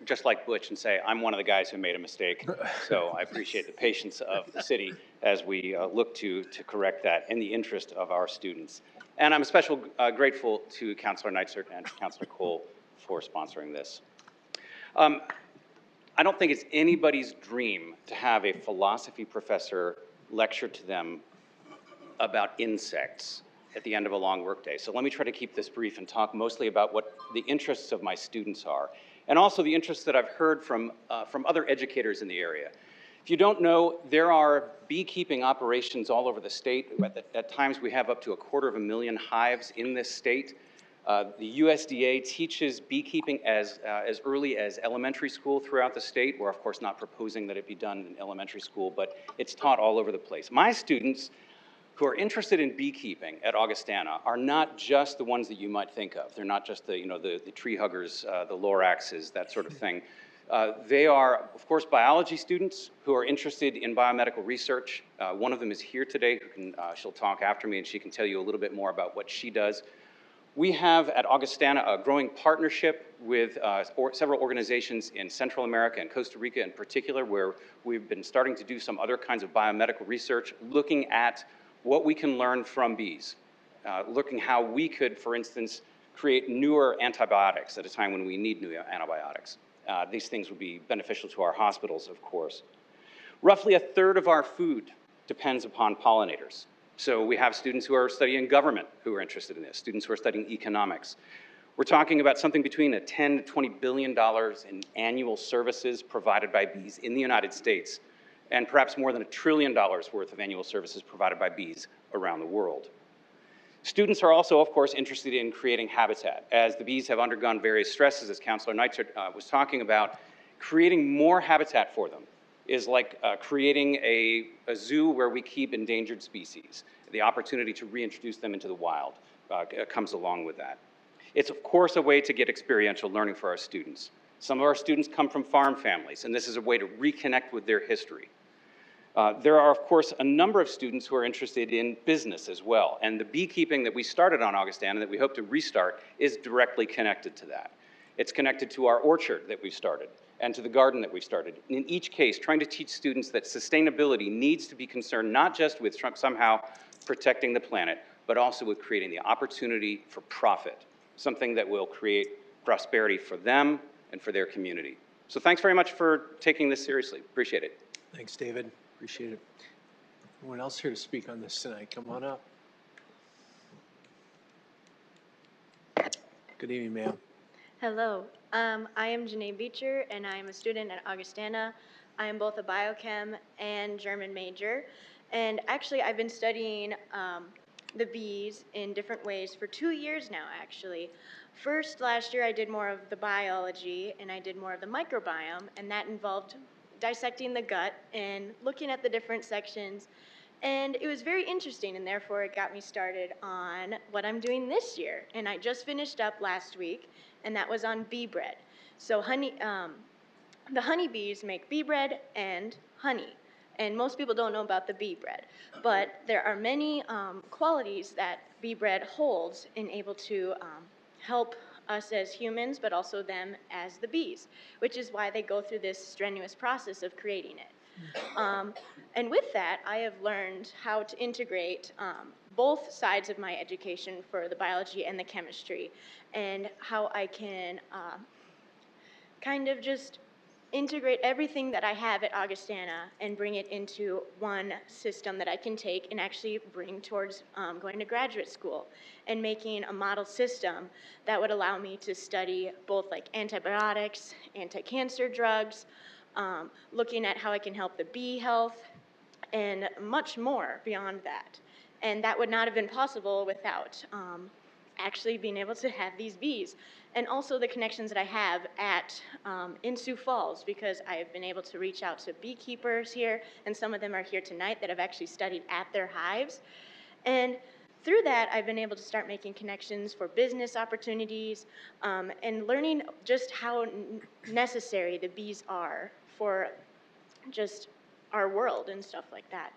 just like Butch and say I'm one of the guys who made a mistake. So I appreciate the patience of the city as we look to correct that in the interest of our students. And I'm especially grateful to Councilor Neitzer and Councilor Cole for sponsoring this. I don't think it's anybody's dream to have a philosophy professor lecture to them about insects at the end of a long workday. So let me try to keep this brief and talk mostly about what the interests of my students are, and also the interests that I've heard from other educators in the area. If you don't know, there are beekeeping operations all over the state. At times we have up to 250,000 hives in this state. The USDA teaches beekeeping as early as elementary school throughout the state. We're of course not proposing that it be done in elementary school, but it's taught all over the place. My students who are interested in beekeeping at Augustana are not just the ones that you might think of. They're not just the tree huggers, the Loraxes, that sort of thing. They are, of course, biology students who are interested in biomedical research. One of them is here today. She'll talk after me, and she can tell you a little bit more about what she does. We have at Augustana a growing partnership with several organizations in Central America and Costa Rica in particular, where we've been starting to do some other kinds of biomedical research, looking at what we can learn from bees, looking how we could, for instance, create newer antibiotics at a time when we need new antibiotics. These things would be beneficial to our hospitals, of course. Roughly a third of our food depends upon pollinators. So we have students who are studying government who are interested in this, students who are studying economics. We're talking about something between $10 to $20 billion in annual services provided by bees in the United States, and perhaps more than $1 trillion worth of annual services provided by bees around the world. Students are also, of course, interested in creating habitat. As the bees have undergone various stresses, as Councilor Neitzer was talking about, creating more habitat for them is like creating a zoo where we keep endangered species. The opportunity to reintroduce them into the wild comes along with that. It's, of course, a way to get experiential learning for our students. Some of our students come from farm families, and this is a way to reconnect with their history. There are, of course, a number of students who are interested in business as well, and the beekeeping that we started on Augustana that we hope to restart is directly connected to that. It's connected to our orchard that we've started and to the garden that we've started. In each case, trying to teach students that sustainability needs to be concerned not just with somehow protecting the planet, but also with creating the opportunity for profit, something that will create prosperity for them and for their community. So thanks very much for taking this seriously. Appreciate it. Thanks, David. Appreciate it. Anyone else here to speak on this tonight? Come on up. Good evening, ma'am. Hello, I am Janae Beecher, and I am a student at Augustana. I am both a biochem and German major, and actually I've been studying the bees in different ways for 2 years now, actually. First, last year I did more of the biology, and I did more of the microbiome, and that involved dissecting the gut and looking at the different sections. And it was very interesting, and therefore it got me started on what I'm doing this year. And I just finished up last week, and that was on bee bread. So the honeybees make bee bread and honey. And most people don't know about the bee bread. But there are many qualities that bee bread holds in able to help us as humans, but also them as the bees, which is why they go through this strenuous process of creating it. And with that, I have learned how to integrate both sides of my education for the biology and the chemistry, and how I can kind of just integrate everything that I have at Augustana and bring it into one system that I can take and actually bring towards going to graduate school and making a model system that would allow me to study both like antibiotics, anti-cancer drugs, looking at how I can help the bee health, and much more beyond that. And that would not have been possible without actually being able to have these bees. And also the connections that I have in Sioux Falls, because I have been able to reach out to beekeepers here, and some of them are here tonight that have actually studied at their hives. And through that, I've been able to start making connections for business opportunities, and learning just how necessary the bees are for just our world and stuff like that.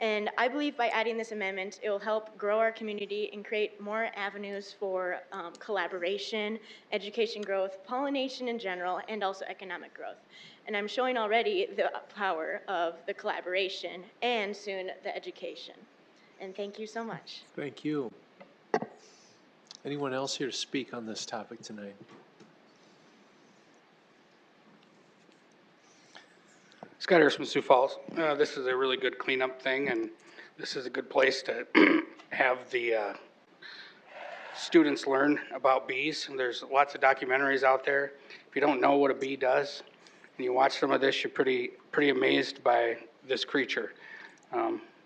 And I believe by adding this amendment, it will help grow our community and create more avenues for collaboration, education growth, pollination in general, and also economic growth. And I'm showing already the power of the collaboration and soon the education. And thank you so much. Thank you. Anyone else here to speak on this topic tonight? Scott Harris from Sioux Falls. This is a really good cleanup thing, and this is a good place to have the students learn about bees. And there's lots of documentaries out there. If you don't know what a bee does, and you watch some of this, you're pretty amazed by this creature.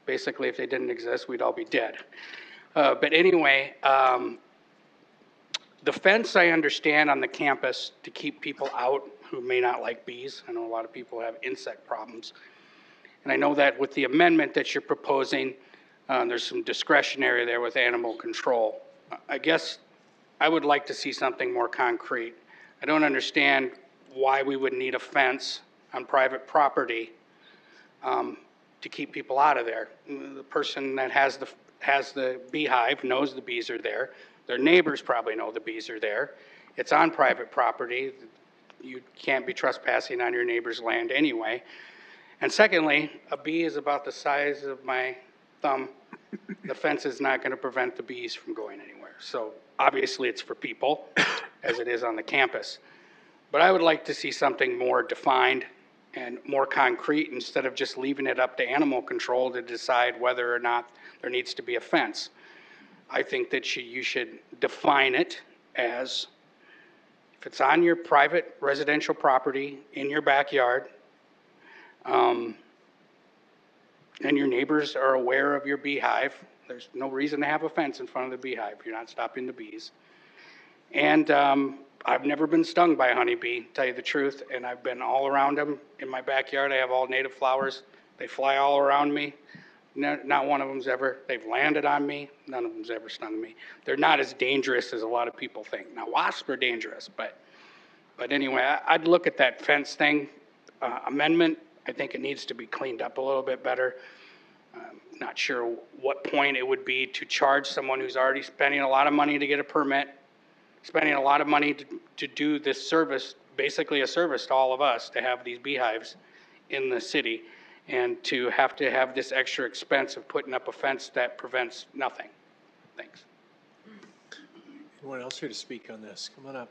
Basically, if they didn't exist, we'd all be dead. But anyway, the fence I understand on the campus to keep people out who may not like bees. I know a lot of people have insect problems. And I know that with the amendment that you're proposing, there's some discretionary there with animal control. I guess I would like to see something more concrete. I don't understand why we would need a fence on private property to keep people out of there. The person that has the beehive knows the bees are there. Their neighbors probably know the bees are there. It's on private property. You can't be trespassing on your neighbor's land anyway. And secondly, a bee is about the size of my thumb. The fence is not going to prevent the bees from going anywhere. So obviously it's for people, as it is on the campus. But I would like to see something more defined and more concrete instead of just leaving it up to animal control to decide whether or not there needs to be a fence. I think that you should define it as, if it's on your private residential property in your backyard, and your neighbors are aware of your beehive, there's no reason to have a fence in front of the beehive. You're not stopping the bees. And I've never been stung by a honeybee, to tell you the truth, and I've been all around them in my backyard. I have all native flowers. They fly all around me. Not one of them's ever, they've landed on me. None of them's ever stung me. They're not as dangerous as a lot of people think. Now, wasps are dangerous, but anyway, I'd look at that fence thing amendment. I think it needs to be cleaned up a little bit better. Not sure what point it would be to charge someone who's already spending a lot of money to get a permit, spending a lot of money to do this service, basically a service to all of us, to have these beehives in the city, and to have this extra expense of putting up a fence that prevents nothing. Thanks. Anyone else here to speak on this? Come on up.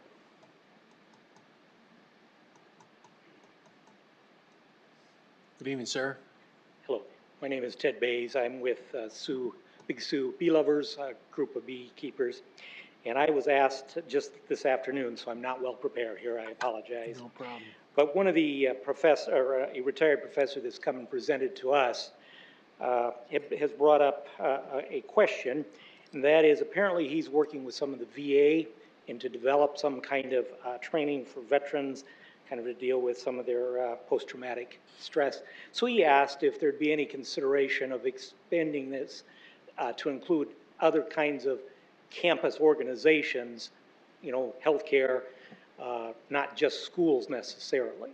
Good evening, sir. Hello, my name is Ted Bays. I'm with Big Sioux Bee Lovers, a group of beekeepers. And I was asked just this afternoon, so I'm not well prepared here, I apologize. No problem. But one of the a retired professor that's come and presented to us has brought up a question, and that is apparently he's working with some of the VA and to develop some kind of training for veterans, kind of to deal with some of their post-traumatic stress. So he asked if there'd be any consideration of expanding this to include other kinds of campus organizations, you know, healthcare, not just schools necessarily.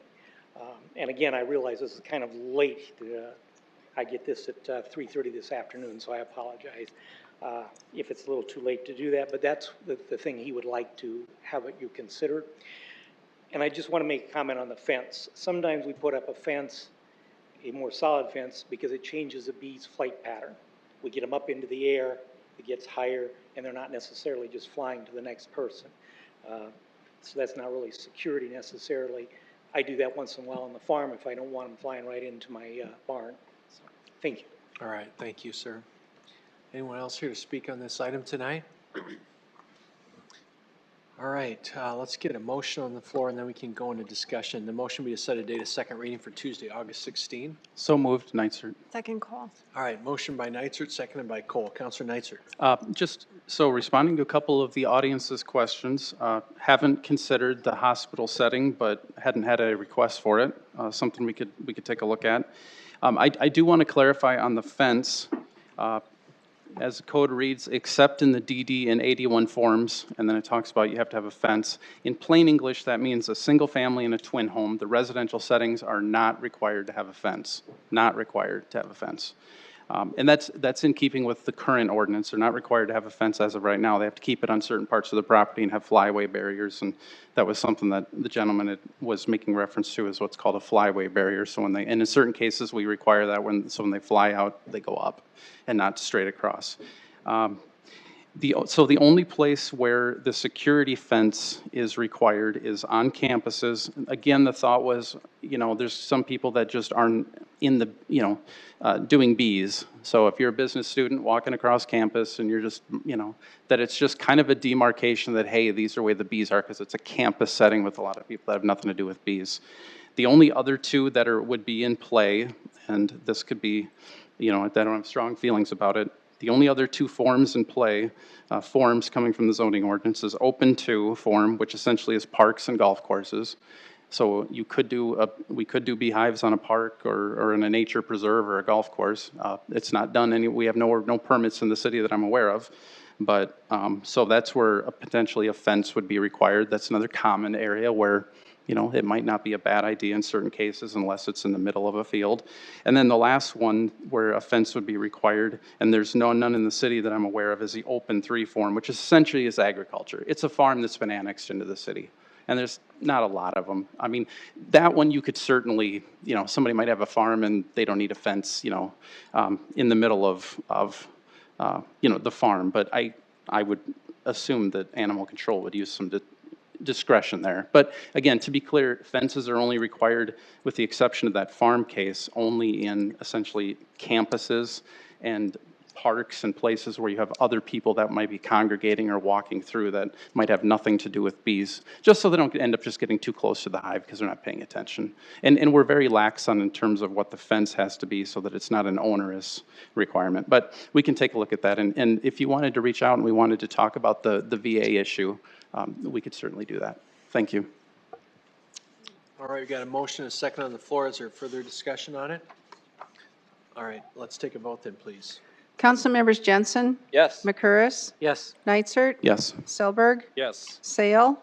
And again, I realize this is kind of late. I get this at 3:30 this afternoon, so I apologize if it's a little too late to do that, but that's the thing he would like to have you consider. And I just want to make a comment on the fence. Sometimes we put up a fence, a more solid fence, because it changes the bee's flight pattern. We get them up into the air, it gets higher, and they're not necessarily just flying to the next person. So that's not really security necessarily. I do that once in a while on the farm if I don't want them flying right into my barn. So, thank you. All right, thank you, sir. Anyone else here to speak on this item tonight? All right, let's get a motion on the floor and then we can go into discussion. The motion will be to set a date of second reading for Tuesday, August 16. So moved, Nitzert. Second call. All right, motion by Nitzert, seconded by Cole. Counselor Nitzert. Just so responding to a couple of the audience's questions, haven't considered the hospital setting, but hadn't had a request for it. Something we could take a look at. I do want to clarify on the fence. As the code reads, except in the DD and 81 forms, and then it talks about you have to have a fence. In plain English, that means a single family and a twin home. The residential settings are not required to have a fence. Not required to have a fence. And that's in keeping with the current ordinance. They're not required to have a fence as of right now. They have to keep it on certain parts of the property and have flyaway barriers. And that was something that the gentleman was making reference to, is what's called a flyaway barrier. So and in certain cases, we require that when they fly out, they go up and not straight across. So the only place where the security fence is required is on campuses. Again, the thought was, there's some people that just aren't in the, doing bees. So if you're a business student walking across campus and you're just, that it's just kind of a demarcation that, hey, these are where the bees are, because it's a campus setting with a lot of people that have nothing to do with bees. The only other two that would be in play, and this could be, I don't have strong feelings about it. The only other two forms in play, forms coming from the zoning ordinance, is open to form, which essentially is parks and golf courses. So we could do beehives on a park or in a nature preserve or a golf course. It's not done we have no permits in the city that I'm aware of. But so that's where potentially a fence would be required. That's another common area where You know, it might not be a bad idea in certain cases unless it's in the middle of a field. And then the last one where a fence would be required, and there's none in the city that I'm aware of, is the open 3 form, which essentially is agriculture. It's a farm that's been annexed into the city. And there's not a lot of them. I mean, that one you could certainly, you know, somebody might have a farm and they don't need a fence, you know, in the middle of you know, the farm. But I would assume that animal control would use some discretion there. But again, to be clear, fences are only required, with the exception of that farm case, only in essentially campuses and parks and places where you have other people that might be congregating or walking through that might have nothing to do with bees, just so they don't end up just getting too close to the hive because they're not paying attention. And we're very lax on in terms of what the fence has to be so that it's not an onerous requirement. But we can take a look at that. And if you wanted to reach out and we wanted to talk about the VA issue, we could certainly do that. Thank you. All right, we got a motion and a second on the floor. Is there further discussion on it? All right, let's take a vote then, please. Council members Jensen, Yes. McCurris, Yes. Nitzert, Yes. Selberg, Yes. Sale,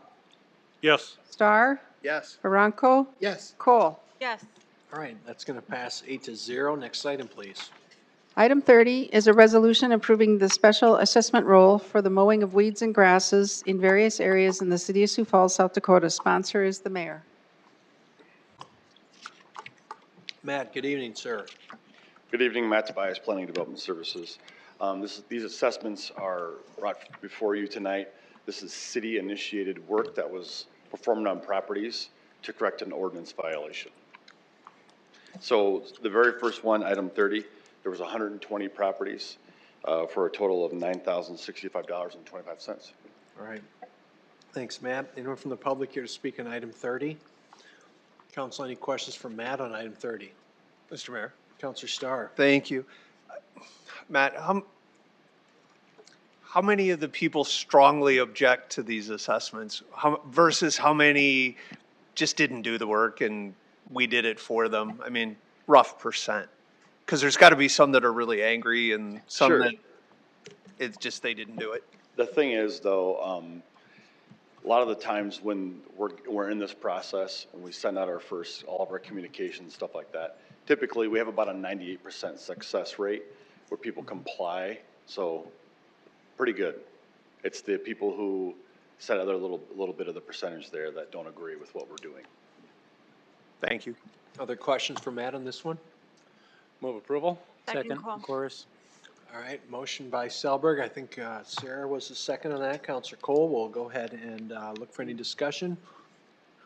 Yes. Star, Yes. Baranco, Yes. Cole. Yes. All right, that's going to pass 8-0. Next item, please. Item 30 is a resolution approving the special assessment role for the mowing of weeds and grasses in various areas in the city of Sioux Falls, South Dakota. Sponsor is the mayor. Matt, good evening, sir. Good evening, Matt Tobias, Planning and Development Services. These assessments are brought before you tonight. This is city-initiated work that was performed on properties to correct an ordinance violation. So the very first one, item 30, there was 120 properties for a total of $9,065.25. All right. Thanks, Matt. Anyone from the public here to speak on item 30? Council, any questions for Matt on item 30? Mr. Mayor. Councilor Starr. Thank you. Matt, how many of the people strongly object to these assessments versus how many just didn't do the work and we did it for them? I mean, rough percent. Because there's got to be some that are really angry and some Sure. that it's just they didn't do it. The thing is, though, a lot of the times when we're in this process and we send out all of our communications, stuff like that, typically we have about a 98% success rate where people comply. So pretty good. It's the people who set other little bit of the percentage there that don't agree with what we're doing. Thank you. Other questions for Matt on this one? Move approval? Second call. McCorris. All right, motion by Selberg. I think Sarah was the second on that. Councilor Cole will go ahead and look for any discussion.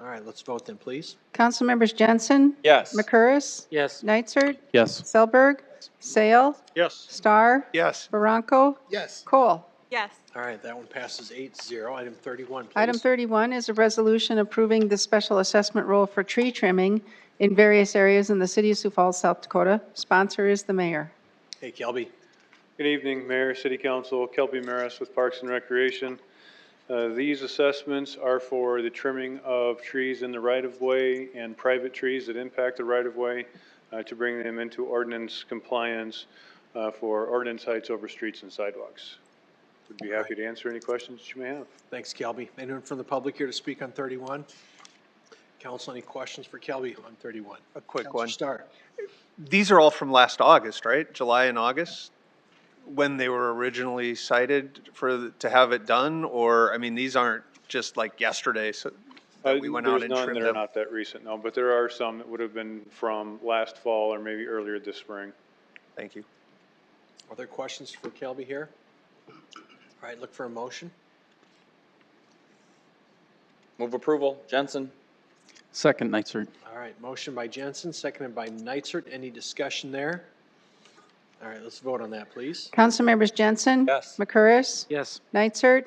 All right, let's vote then, please. Council members Jensen, Yes. McCurris, Yes. Nitzert, Yes. Selberg, Sale, Yes. Star, Yes. Baranco, Yes. Cole. Yes. All right, that one passes 8-0. Item 31, please. Item 31 is a resolution approving the special assessment role for tree trimming in various areas in the city of Sioux Falls, South Dakota. Sponsor is the mayor. Hey, Kelby. Good evening, Mayor, City Council, Kelby Maris with Parks and Recreation. These assessments are for the trimming of trees in the right-of-way and private trees that impact the right-of-way to bring them into ordinance compliance for ordinance heights over streets and sidewalks. Would be happy to answer any questions that you may have. Thanks, Kelby. Anyone from the public here to speak on 31? Council, any questions for Kelby on 31? A quick Councilor one. Starr. These are all from last August, right? July and August? When they were originally cited to have it done? Or, I mean, these aren't just like yesterday, so that we went out and There's none trimmed that are them? not that recent, no, but there are some that would have been from last fall or maybe earlier this spring. Thank you. Other questions for Kelby here? All right, look for a motion. Move approval? Jensen? Second, Nitzert. All right, motion by Jensen, seconded by Nitzert. Any discussion there? All right, let's vote on that, please. Council members Jensen, Yes. McCurris, Yes. Nitzert,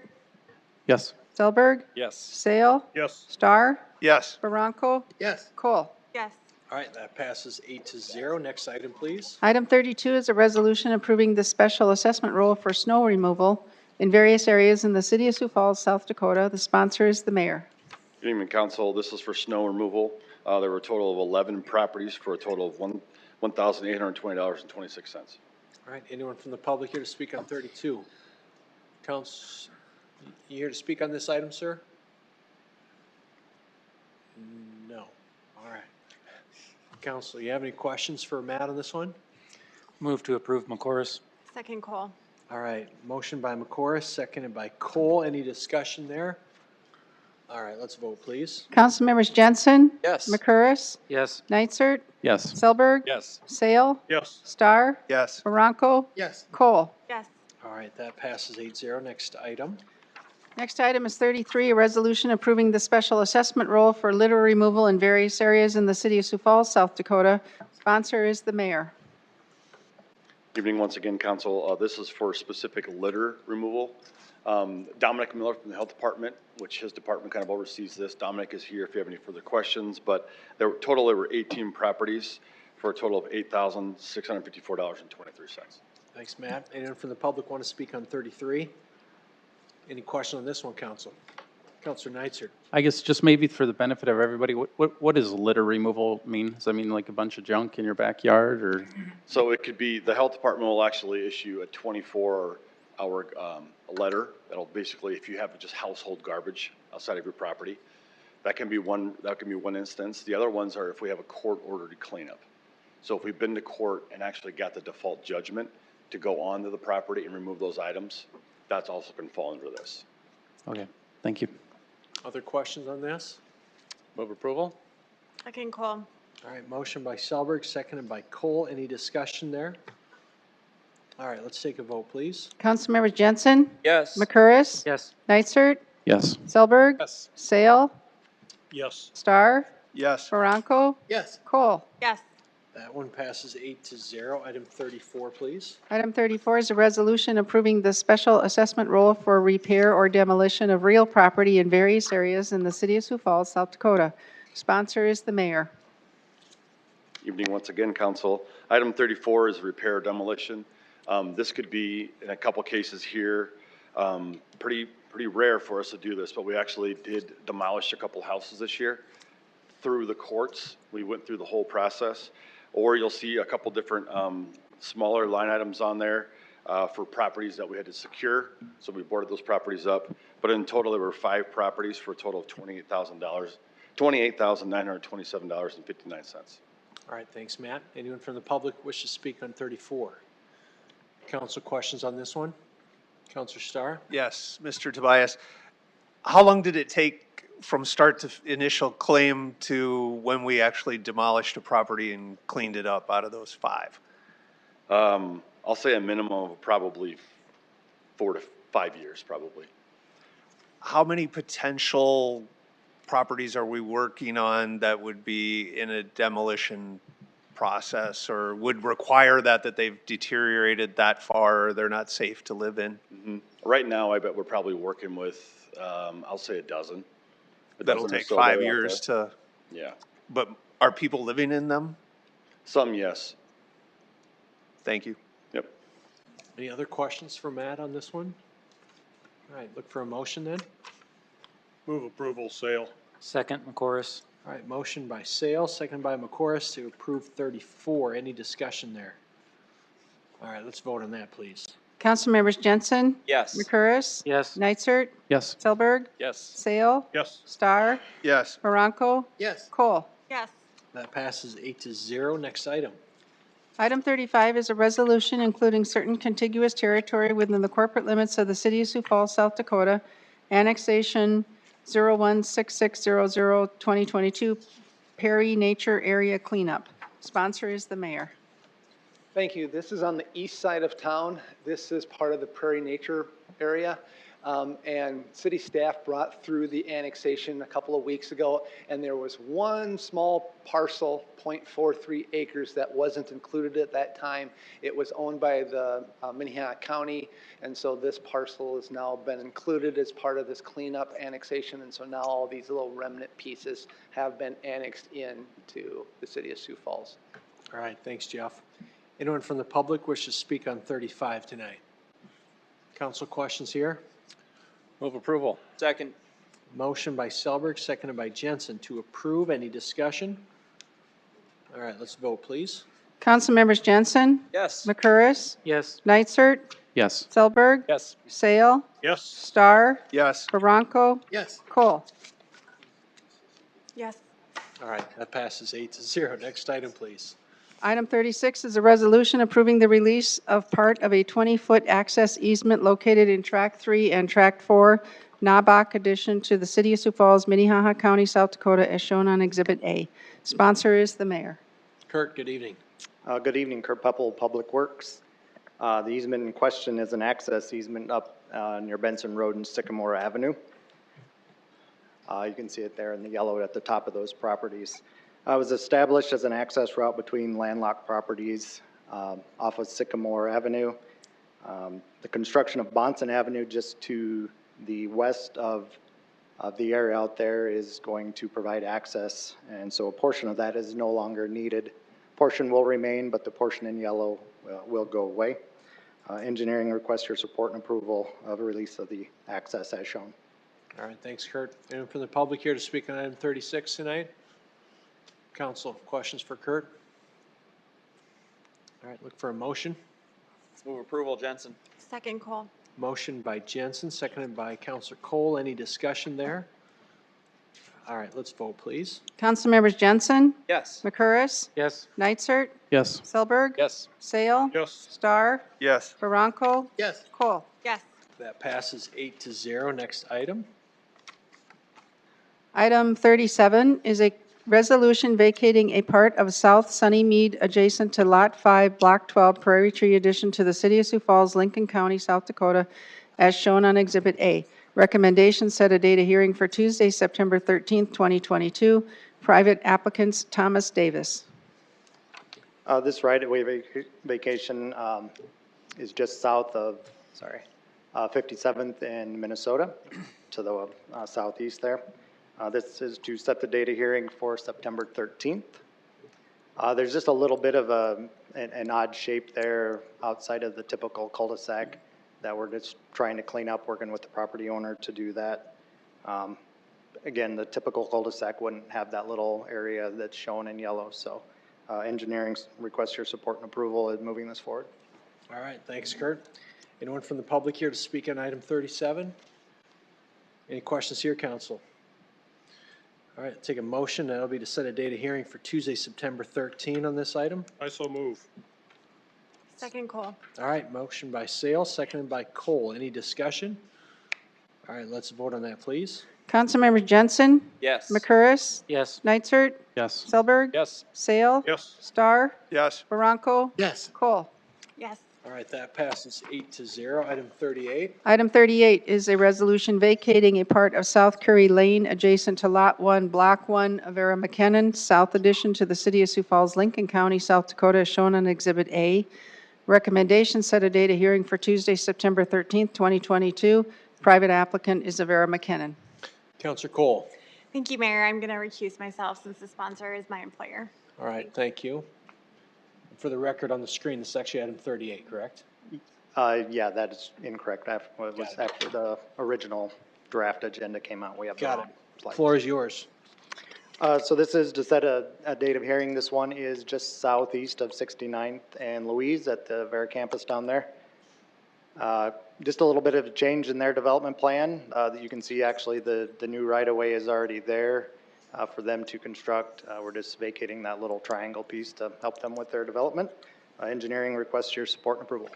Yes. Selberg, Yes. Sale, Yes. Star, Yes. Baranco, Yes. Cole. Yes. All right, that passes 8-0. Next item, please. Item 32 is a resolution approving the special assessment role for snow removal in various areas in the city of Sioux Falls, South Dakota. The sponsor is the mayor. Good evening, council. This is for snow removal. There were a total of 11 properties for a total of $1,820.26. All right, anyone from the public here to speak on 32? Council, you here to speak on this item, sir? No. All right. Council, you have any questions for Matt on this one? Move to approve McCoris. Second call. All right, motion by McCoris, seconded by Cole. Any discussion there? All right, let's vote, please. Councilmembers Jensen? Yes. McCurris? Yes. Nitzert? Yes. Selberg? Yes. Sale? Yes. Star? Yes. Baranco? Yes. Cole? Yes. All right, that passes 8-0. Next item. Next item is 33, a resolution approving the special assessment roll for litter removal in various areas in the city of Sioux Falls, South Dakota. Sponsor is the mayor. Evening once again, council. This is for specific litter removal. Dominic Miller from the Health Department, which his department kind of oversees this. Dominic is here if you have any further questions, but there were 18 properties for a total of $8,654.23. Thanks, Matt. Anyone from the public want to speak on 33? Any question on this one, council? Councilor Nitzert. I guess just maybe for the benefit of everybody, what does litter removal mean? Does that mean like a bunch of junk in your backyard or? So it could be, the health department will actually issue a 24-hour letter that'll basically, if you have just household garbage outside of your property, that can be one instance. The other ones are if we have a court-ordered cleanup. So if we've been to court and actually got the default judgment to go onto the property and remove those items, that's also can fall under this. Okay, thank you. Other questions on this? Move approval? Second call. All right, motion by Selberg, seconded by Cole. Any discussion there? All right, let's take a vote, please. Councilmembers Jensen? Yes. McCurris? Yes. Nitzert? Yes. Selberg? Yes. Sale? Yes. Star? Yes. Baranco? Yes. Cole? Yes. That one passes 8-0. Item 34, please. Item 34 is a resolution approving the special assessment roll for repair or demolition of real property in various areas in the city of Sioux Falls, South Dakota. Sponsor is the mayor. Evening once again, council. Item 34 is repair demolition. This could be, in a couple cases here, pretty rare for us to do this, but we actually did demolish a couple houses this year through the courts. We went through the whole process. Or you'll see a couple different smaller line items on there for properties that we had to secure. So we boarded those properties up. But in total, there were 5 properties for a total of $28,927.59. All right, thanks, Matt. Anyone from the public wish to speak on 34? Council questions on this one? Councilor Starr? Yes, Mr. Tobias. How long did it take from start to initial claim to when we actually demolished a property and cleaned it up out of those 5? I'll say a minimum of probably 4 to 5 years, probably. How many potential properties are we working on that would be in a demolition process or would require that they've deteriorated that far or they're not safe to live in? Mm-hmm. Right now, I bet we're probably working with, I'll say a dozen. That'll take 5 years to. Yeah. But are people living in them? Some, yes. Thank you. Yep. Any other questions for Matt on this one? All right, look for a motion then. Move approval, Sale. Second, McCoris. All right, motion by Sale, second by McCoris to approve 34. Any discussion there? All right, let's vote on that, please. Councilmembers Jensen? Yes. McCurris? Yes. Nitzert? Yes. Selberg? Yes. Sale? Yes. Star? Yes. Baranco? Yes. Cole? Yes. That passes 8-0. Next item. Item 35 is a resolution including certain contiguous territory within the corporate limits of the city of Sioux Falls, South Dakota, Annexation 016600-2022, Perry Nature Area Cleanup. Sponsor is the mayor. Thank you. This is on the east side of town. This is part of the Prairie Nature area. And city staff brought through the annexation a couple of weeks ago, and there was one small parcel, 0.43 acres, that wasn't included at that time. It was owned by the Minnehaha County, and so this parcel has now been included as part of this cleanup annexation, and so now all these little remnant pieces have been annexed into the city of Sioux Falls. All right, thanks, Jeff. Anyone from the public wish to speak on 35 tonight? Council questions here? Move approval. Second. Motion by Selberg, seconded by Jensen to approve. Any discussion? All right, let's vote, please. Councilmembers Jensen? Yes. McCurris? Yes. Nitzert? Yes. Selberg? Yes. Sale? Yes. Star? Yes. Baranco? Yes. Cole? Yes. All right, that passes 8-0. Next item, please. Item 36 is a resolution approving the release of part of a 20-foot access easement located in Tract 3 and Tract 4, Nabok addition to the City of Sioux Falls, Minnehaha County, South Dakota, as shown on Exhibit A. Sponsor is the mayor. Kurt, good evening. Good evening, Kurt Peppel, Public Works. The easement in question is an access easement up near Benson Road and Sycamore Avenue. You can see it there in the yellow at the top of those properties. It was established as an access route between landlocked properties off of Sycamore Avenue. The construction of Bonson Avenue just to the west of the area out there is going to provide access, and so a portion of that is no longer needed. Portion will remain, but the portion in yellow will go away. Engineering requests your support and approval of a release of the access as shown. All right, thanks, Kurt. Anyone from the public here to speak on item 36 tonight? Council, questions for Kurt? All right, look for a motion. Move approval, Jensen. Second call. Motion by Jensen, seconded by Councilor Cole. Any discussion there? All right, let's vote, please. Councilmembers Jensen, Yes. McCurris, Yes. Nitzert, Yes. Selberg, Yes. Sale, Yes. Star, Yes. Baranco, Yes. Cole. Yes. That passes 8-0. Next item. Item 37 is a resolution vacating a part of South Sunnymead adjacent to Lot 5, Block 12, Prairie Tree addition to the City of Sioux Falls, Lincoln County, South Dakota, as shown on Exhibit A. Recommendation set a date of hearing for Tuesday, September 13th, 2022. Private applicants, Thomas Davis. This right-of-way vacation is just south of, 57th in Minnesota to the southeast there. This is to set the date of hearing for September 13th. There's just a little bit of an odd shape there outside of the typical cul-de-sac that we're just trying to clean up, working with the property owner to do that. Again, the typical cul-de-sac wouldn't have that little area that's shown in yellow, so engineering requests your support and approval in moving this forward. All right, thanks, Kurt. Anyone from the public here to speak on item 37? Any questions here, council? All right, take a motion. That'll be to set a date of hearing for Tuesday, September 13 on this item. I so move. Second call. All right, motion by Sale, seconded by Cole. Any discussion? All right, let's vote on that, please. Councilmembers Jensen, Yes. McCurris, Yes. Nitzert, Yes. Selberg, Yes. Sale, Yes. Star, Yes. Baranco, Yes. Cole. Yes. All right, that passes 8-0. Item 38. Item 38 is a resolution vacating a part of South Curry Lane adjacent to Lot 1, Block 1 of Vera McKinnon, South addition to the City of Sioux Falls, Lincoln County, South Dakota, as shown on Exhibit A. Recommendation set a date of hearing for Tuesday, September 13th, 2022. Private applicant is Vera McKinnon. Councilor Cole. Thank you, Mayor. I'm going to recuse myself since the sponsor is my employer. All right, thank you. For the record on the screen, this is actually item 38, correct? Yeah, that is incorrect. It was after the original draft agenda came out. We have Got the it. slide. Floor is yours. So this is to set a date of hearing. This one is just southeast of 69th and Louise at the Vera campus down there. Just a little bit of a change in their development plan. That you can see actually the new right-of-way is already there for them to construct. We're just vacating that little triangle piece to help them with their development. Engineering requests your support and approval.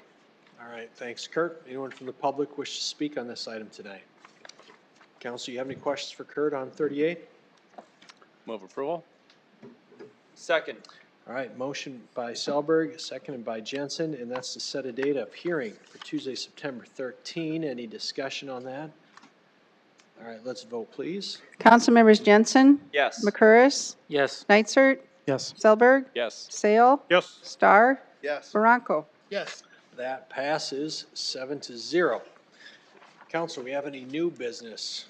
All right, thanks, Kurt. Anyone from the public wish to speak on this item tonight? Council, you have any questions for Kurt on 38? Move approval. Second. All right, motion by Selberg, seconded by Jensen, and that's to set a date of hearing for Tuesday, September 13. Any discussion on that? All right, let's vote, please. Councilmembers Jensen, Yes. McCurris, Yes. Nitzert, Yes. Selberg, Yes. Sale, Yes. Star, Yes. Baranco. Yes. That passes 7-0. Council, we have any new business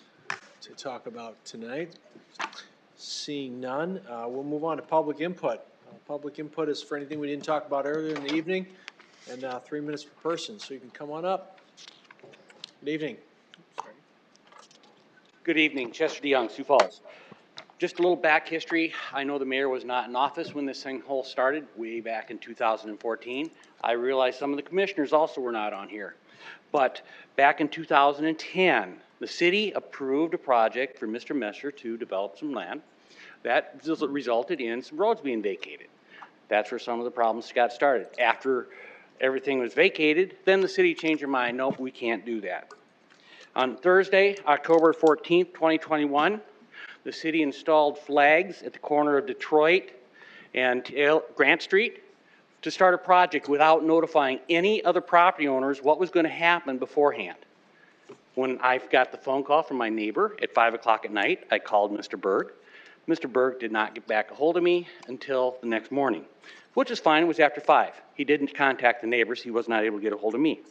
to talk about tonight? Seeing none, we'll move on to public input. Public input is for anything we didn't talk about earlier in the evening, and 3 minutes per person, so you can come on up. Good evening. Good evening, Chester DeYoung, Sioux Falls. Just a little back history. I know the mayor was not in office when this thing whole started, way back in 2014. I realize some of the commissioners also were not on here. But back in 2010, the city approved a project for Mr. Messer to develop some land. That resulted in some roads being vacated. That's where some of the problems got started. After everything was vacated, then the city changed their mind, nope, we can't do that. On Thursday, October 14th, 2021, the city installed flags at the corner of Detroit and Grant Street to start a project without notifying any other property owners what was going to happen beforehand. When I got the phone call from my neighbor at 5 o'clock at night, I called Mr. Berg. Mr. Berg did not get back a hold of me until the next morning, which is fine. It was after 5. He didn't contact the neighbors. He was not able to get a hold of me.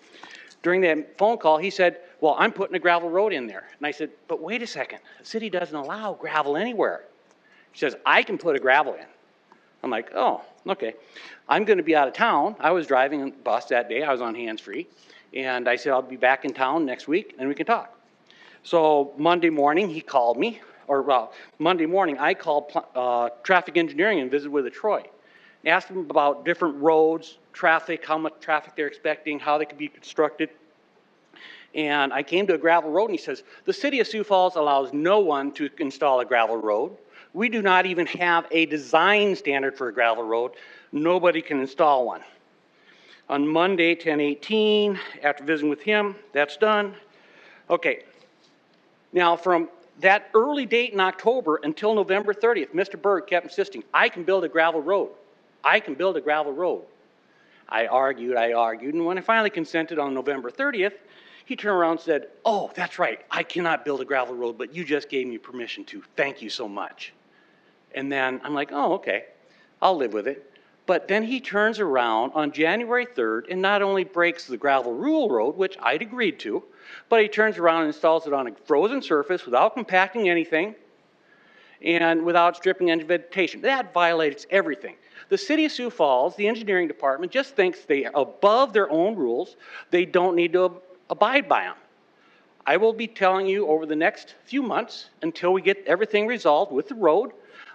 During that phone call, he said, well, I'm putting a gravel road in there. And I said, but wait a second. The city doesn't allow gravel anywhere. He says, I can put a gravel in. I'm like, oh, okay. I'm going to be out of town. I was driving a bus that day. I was on hands-free. And I said, I'll be back in town next week and we can talk. So Monday morning, he called me. Monday morning, I called traffic engineering and visited with Troy. Asked them about different roads, traffic, how much traffic they're expecting, how they could be constructed. And I came to a gravel road and he says, the city of Sioux Falls allows no one to install a gravel road. We do not even have a design standard for a gravel road. Nobody can install one. On Monday, 10/18, after visiting with him, that's done. Okay. Now from that early date in October until November 30th, Mr. Berg kept insisting, I can build a gravel road. I can build a gravel road. I argued, and when I finally consented on November 30th, he turned around and said, oh, that's right, I cannot build a gravel road, but you just gave me permission to. Thank you so much. And then I'm like, oh, okay, I'll live with it. But then he turns around on January 3rd and not only breaks the gravel rule road, which I'd agreed to, but he turns around and installs it on a frozen surface without compacting anything and without stripping any vegetation. That violates everything. The city of Sioux Falls, the engineering department, just thinks they are above their own rules. They don't need to abide by them. I will be telling you over the next few months, until we get everything resolved with the road,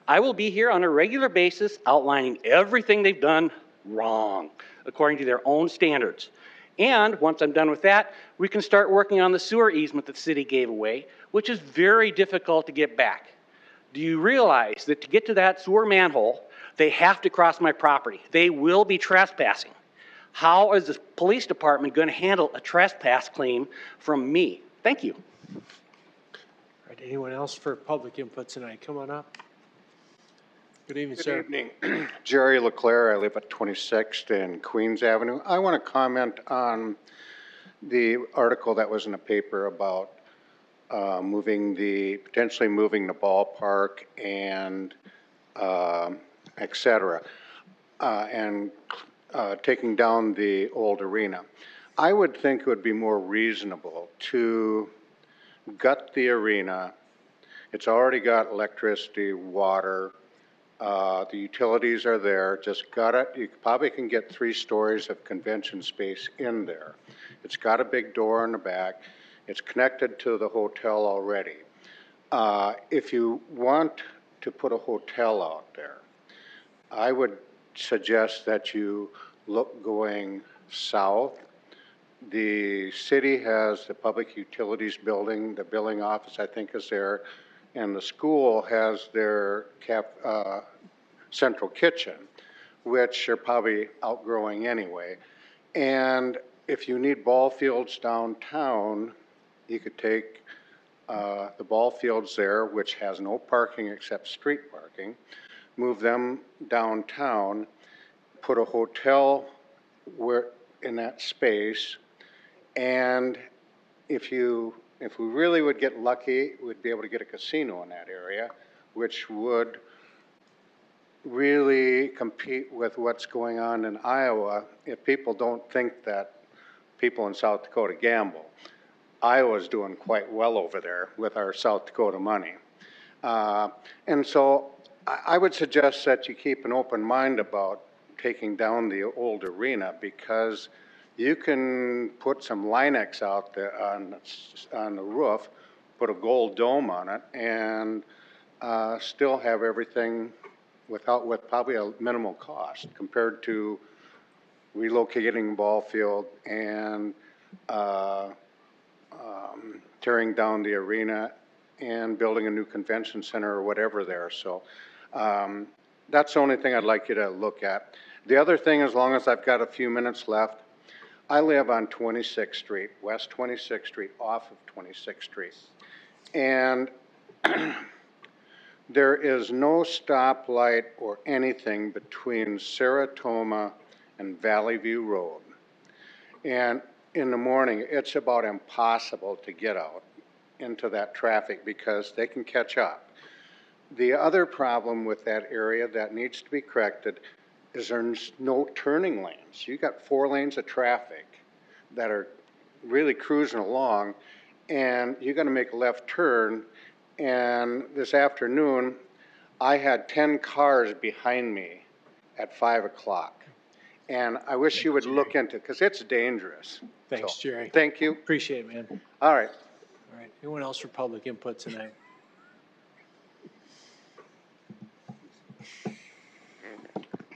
I will be here on a regular basis outlining everything they've done wrong, according to their own standards. And once I'm done with that, we can start working on the sewer easement that the city gave away, which is very difficult to get back. Do you realize that to get to that sewer manhole, they have to cross my property? They will be trespassing. How is the police department going to handle a trespass claim from me? Thank you. All right, anyone else for public input tonight? Come on up. Good evening, sir. Good evening. Jerry LeClaire. I live at 26th and Queens Avenue. I want to comment on the article that was in the paper about potentially moving the ballpark and et cetera, and taking down the old arena. I would think it would be more reasonable to gut the arena. It's already got electricity, water, the utilities are there, just gut it. You probably can get 3 stories of convention space in there. It's got a big door in the back. It's connected to the hotel already. If you want to put a hotel out there, I would suggest that you look going south. The city has the public utilities building, the billing office I think is there, and the school has their central kitchen, which are probably outgrowing anyway. And if you need ball fields downtown, you could take the ball fields there, which has no parking except street parking, move them downtown, put a hotel in that space, and if we really would get lucky, we'd be able to get a casino in that area, which would really compete with what's going on in Iowa. If people don't think that people in South Dakota gamble, Iowa's doing quite well over there with our South Dakota money. And so I would suggest that you keep an open mind about taking down the old arena, because you can put some Linex out there on the roof, put a gold dome on it, and still have everything with probably a minimal cost compared to relocating ball field and tearing down the arena and building a new convention center or whatever there. So that's the only thing I'd like you to look at. The other thing, as long as I've got a few minutes left, I live on 26th Street, West 26th Street, off of 26th Street. And there is no stoplight or anything between Saratoga and Valley View Road. And in the morning, it's about impossible to get out into that traffic because they can catch up. The other problem with that area that needs to be corrected is there's no turning lanes. You got 4 lanes of traffic that are really cruising along, and you got to make a left turn. And this afternoon, I had 10 cars behind me at 5 o'clock. And I wish you would look into it, because it's dangerous. Thanks, So, Jerry. Thank you. Appreciate it, man. All right. All right. Anyone else for public input tonight?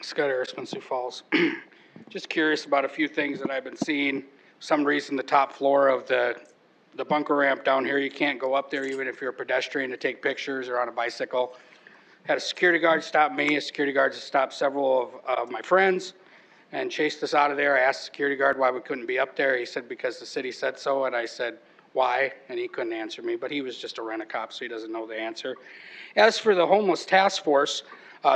Scott Harrisman, Sioux Falls. Just curious about a few things that I've been seeing. Some reason the top floor of the bunker ramp down here, you can't go up there even if you're a pedestrian to take pictures or on a bicycle. Had a security guard stop me. A security guard stopped several of my friends and chased us out of there. I asked the security guard why we couldn't be up there. He said because the city said so, and I said why, and he couldn't answer me, but he was just a rent-a-cop, so he doesn't know the answer. As for the homeless task force,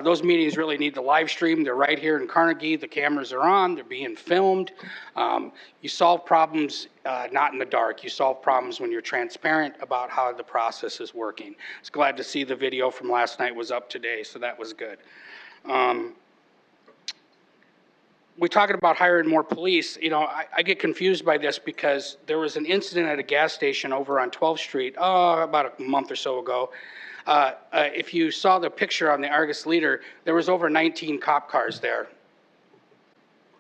those meetings really need to live stream. They're right here in Carnegie. The cameras are on. They're being filmed. You solve problems not in the dark. You solve problems when you're transparent about how the process is working. I was glad to see the video from last night was up today, so that was good. We're talking about hiring more police. You know, I get confused by this because there was an incident at a gas station over on 12th Street about a month or so ago. If you saw the picture on the Argus Leader, there was over 19 cop cars there.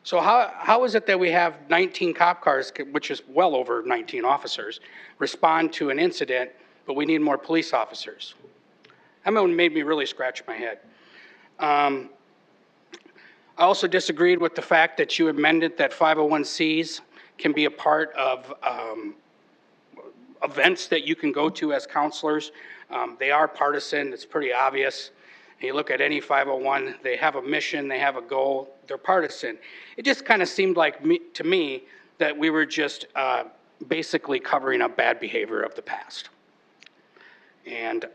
So how is it that we have 19 cop cars, which is well over 19 officers, respond to an incident, but we need more police officers? That one made me really scratch my head. I also disagreed with the fact that you amended that 501Cs can be a part of events that you can go to as counselors. They are partisan, it's pretty obvious. And you look at any 501, they have a mission, they have a goal, they're partisan. It just kind of seemed like to me that we were just basically covering up bad behavior of the past. And it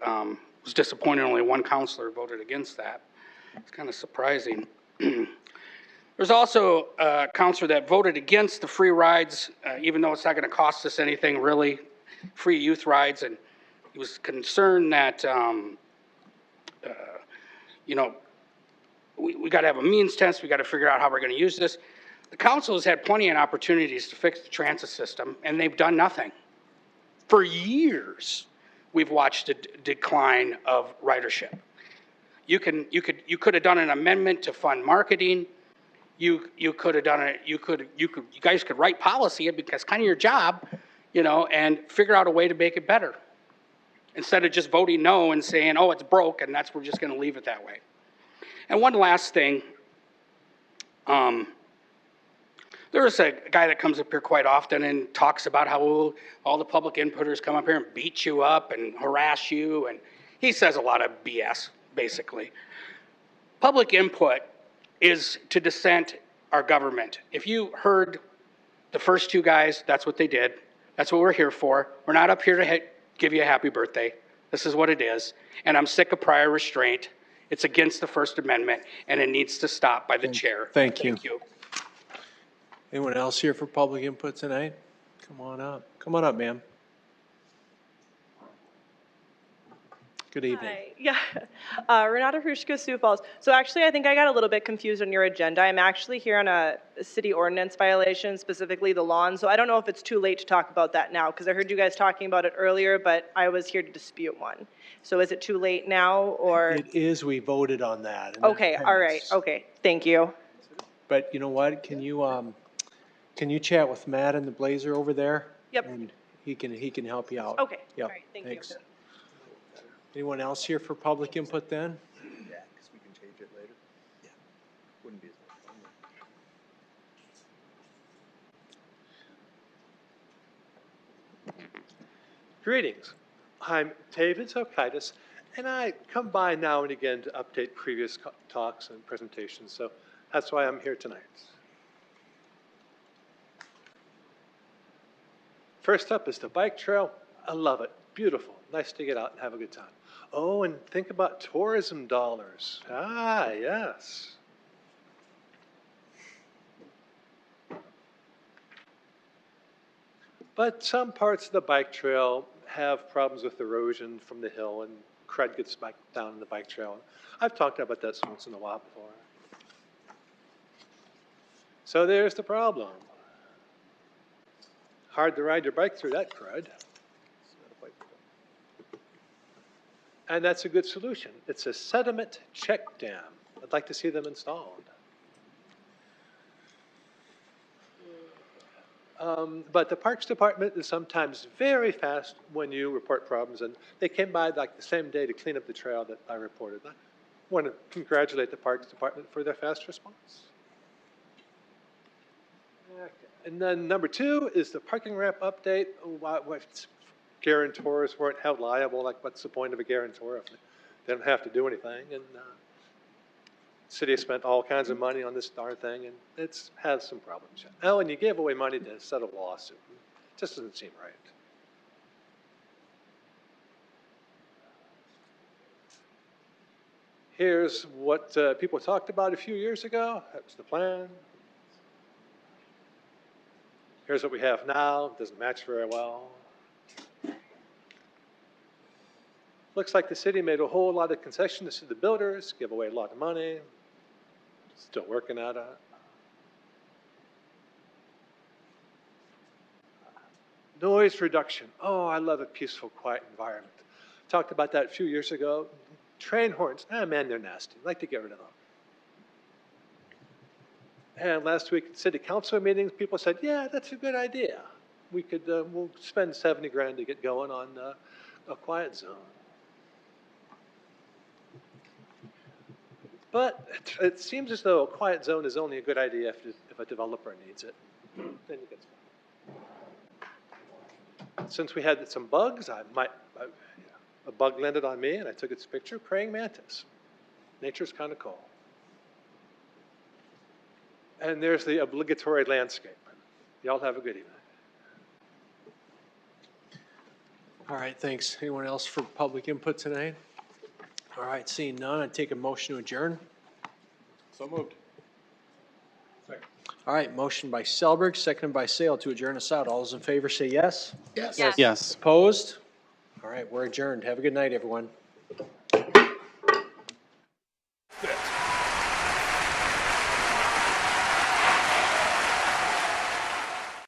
was disappointing only one counselor voted against that. It's kind of surprising. There's also a counselor that voted against the free rides, even though it's not going to cost us anything really, free youth rides, and he was concerned that, you know, we got to have a means test, we got to figure out how we're going to use this. The council has had plenty of opportunities to fix the transit system, and they've done nothing. For years, we've watched a decline of ridership. You could have done an amendment to fund marketing. You could have done it. You guys could write policy because it's kind of your job, you know, and figure out a way to make it better. Instead of just voting no and saying, oh, it's broke, and we're just going to leave it that way. And one last thing. There is a guy that comes up here quite often and talks about how all the public inputters come up here and beat you up and harass you, and he says a lot of BS. Basically, public input is to dissent our government. If you heard the first two guys, that's what they did. That's what we're here for. We're not up here to give you a happy birthday. This is what it is. And I'm sick of prior restraint. It's against the First Amendment, and it needs to stop by the chair. Thank you. Anyone else here for public input tonight? Come on up. Come on up, ma'am. Good evening. Hi. Yeah, Renata Hrushka, Sioux Falls. So actually, I think I got a little bit confused on your agenda. I'm actually here on a city ordinance violation, specifically the lawn. So I don't know if it's too late to talk about that now, because I heard you guys talking about it earlier, but I was here to dispute one. So is it too late now, or? It is. We voted on that. and Okay, that all right, passed. okay, thank you. But you know what? Can you chat with Matt in the Blazer over there? Yep. And he can help you out. Okay, Yep. all right, thank you. Thanks. Anyone else here for public input then? Yeah, because we can change it later. Yeah, wouldn't be as much fun. Greetings. I'm David Zokaitis, and I come by now and again to update previous talks and presentations, so that's why I'm here tonight. First up is the bike trail. I love it. Beautiful. Nice to get out and have a good time. Oh, and think about tourism dollars. Ah, yes. But some parts of the bike trail have problems with erosion from the hill, and crud gets back down the bike trail. I've talked about that once in a while before. So there's the problem. Hard to ride your bike through that crud. And that's a good solution. It's a sediment check dam. I'd like to see them installed. But the Parks Department is sometimes very fast when you report problems, and they came by like the same day to clean up the trail that I reported. I want to congratulate the Parks Department for their fast response. Okay. And then number 2 is the parking ramp update. What guarantors weren't held liable? Like, what's the point of a guarantor if they don't have to do anything? And city has spent all kinds of money on this darn thing, and it's has some problems. Oh, and you gave away money to settle a lawsuit. It just doesn't seem right. Here's what people talked about a few years ago. That was the plan. Here's what we have now. It doesn't match very well. Looks like the city made a whole lot of concessions to the builders, give away a lot of money. Still working at it. Noise reduction. Oh, I love a peaceful, quiet environment. Talked about that a few years ago. Train horns. Ah, man, they're nasty. I'd like to get rid of them. And last week at city council meetings, people said, yeah, that's a good idea. We could, we'll spend 70 grand to get going on a quiet zone. But it seems as though a quiet zone is only a good idea if a developer needs it. Then it gets fun. Since we had some bugs, a bug landed on me and I took its picture. Praying mantis. Nature's kind of cool. And there's the obligatory landscape. Y'all have a good evening. All right, thanks. Anyone else for public input tonight? All right, seeing none, I'd take a motion to adjourn. So moved. All right, motion by Selberg, seconded by Sale to adjourn us out. All those in favor say yes. Yes. Yes. Yes. Opposed? All right, we're adjourned. Have a good night, everyone.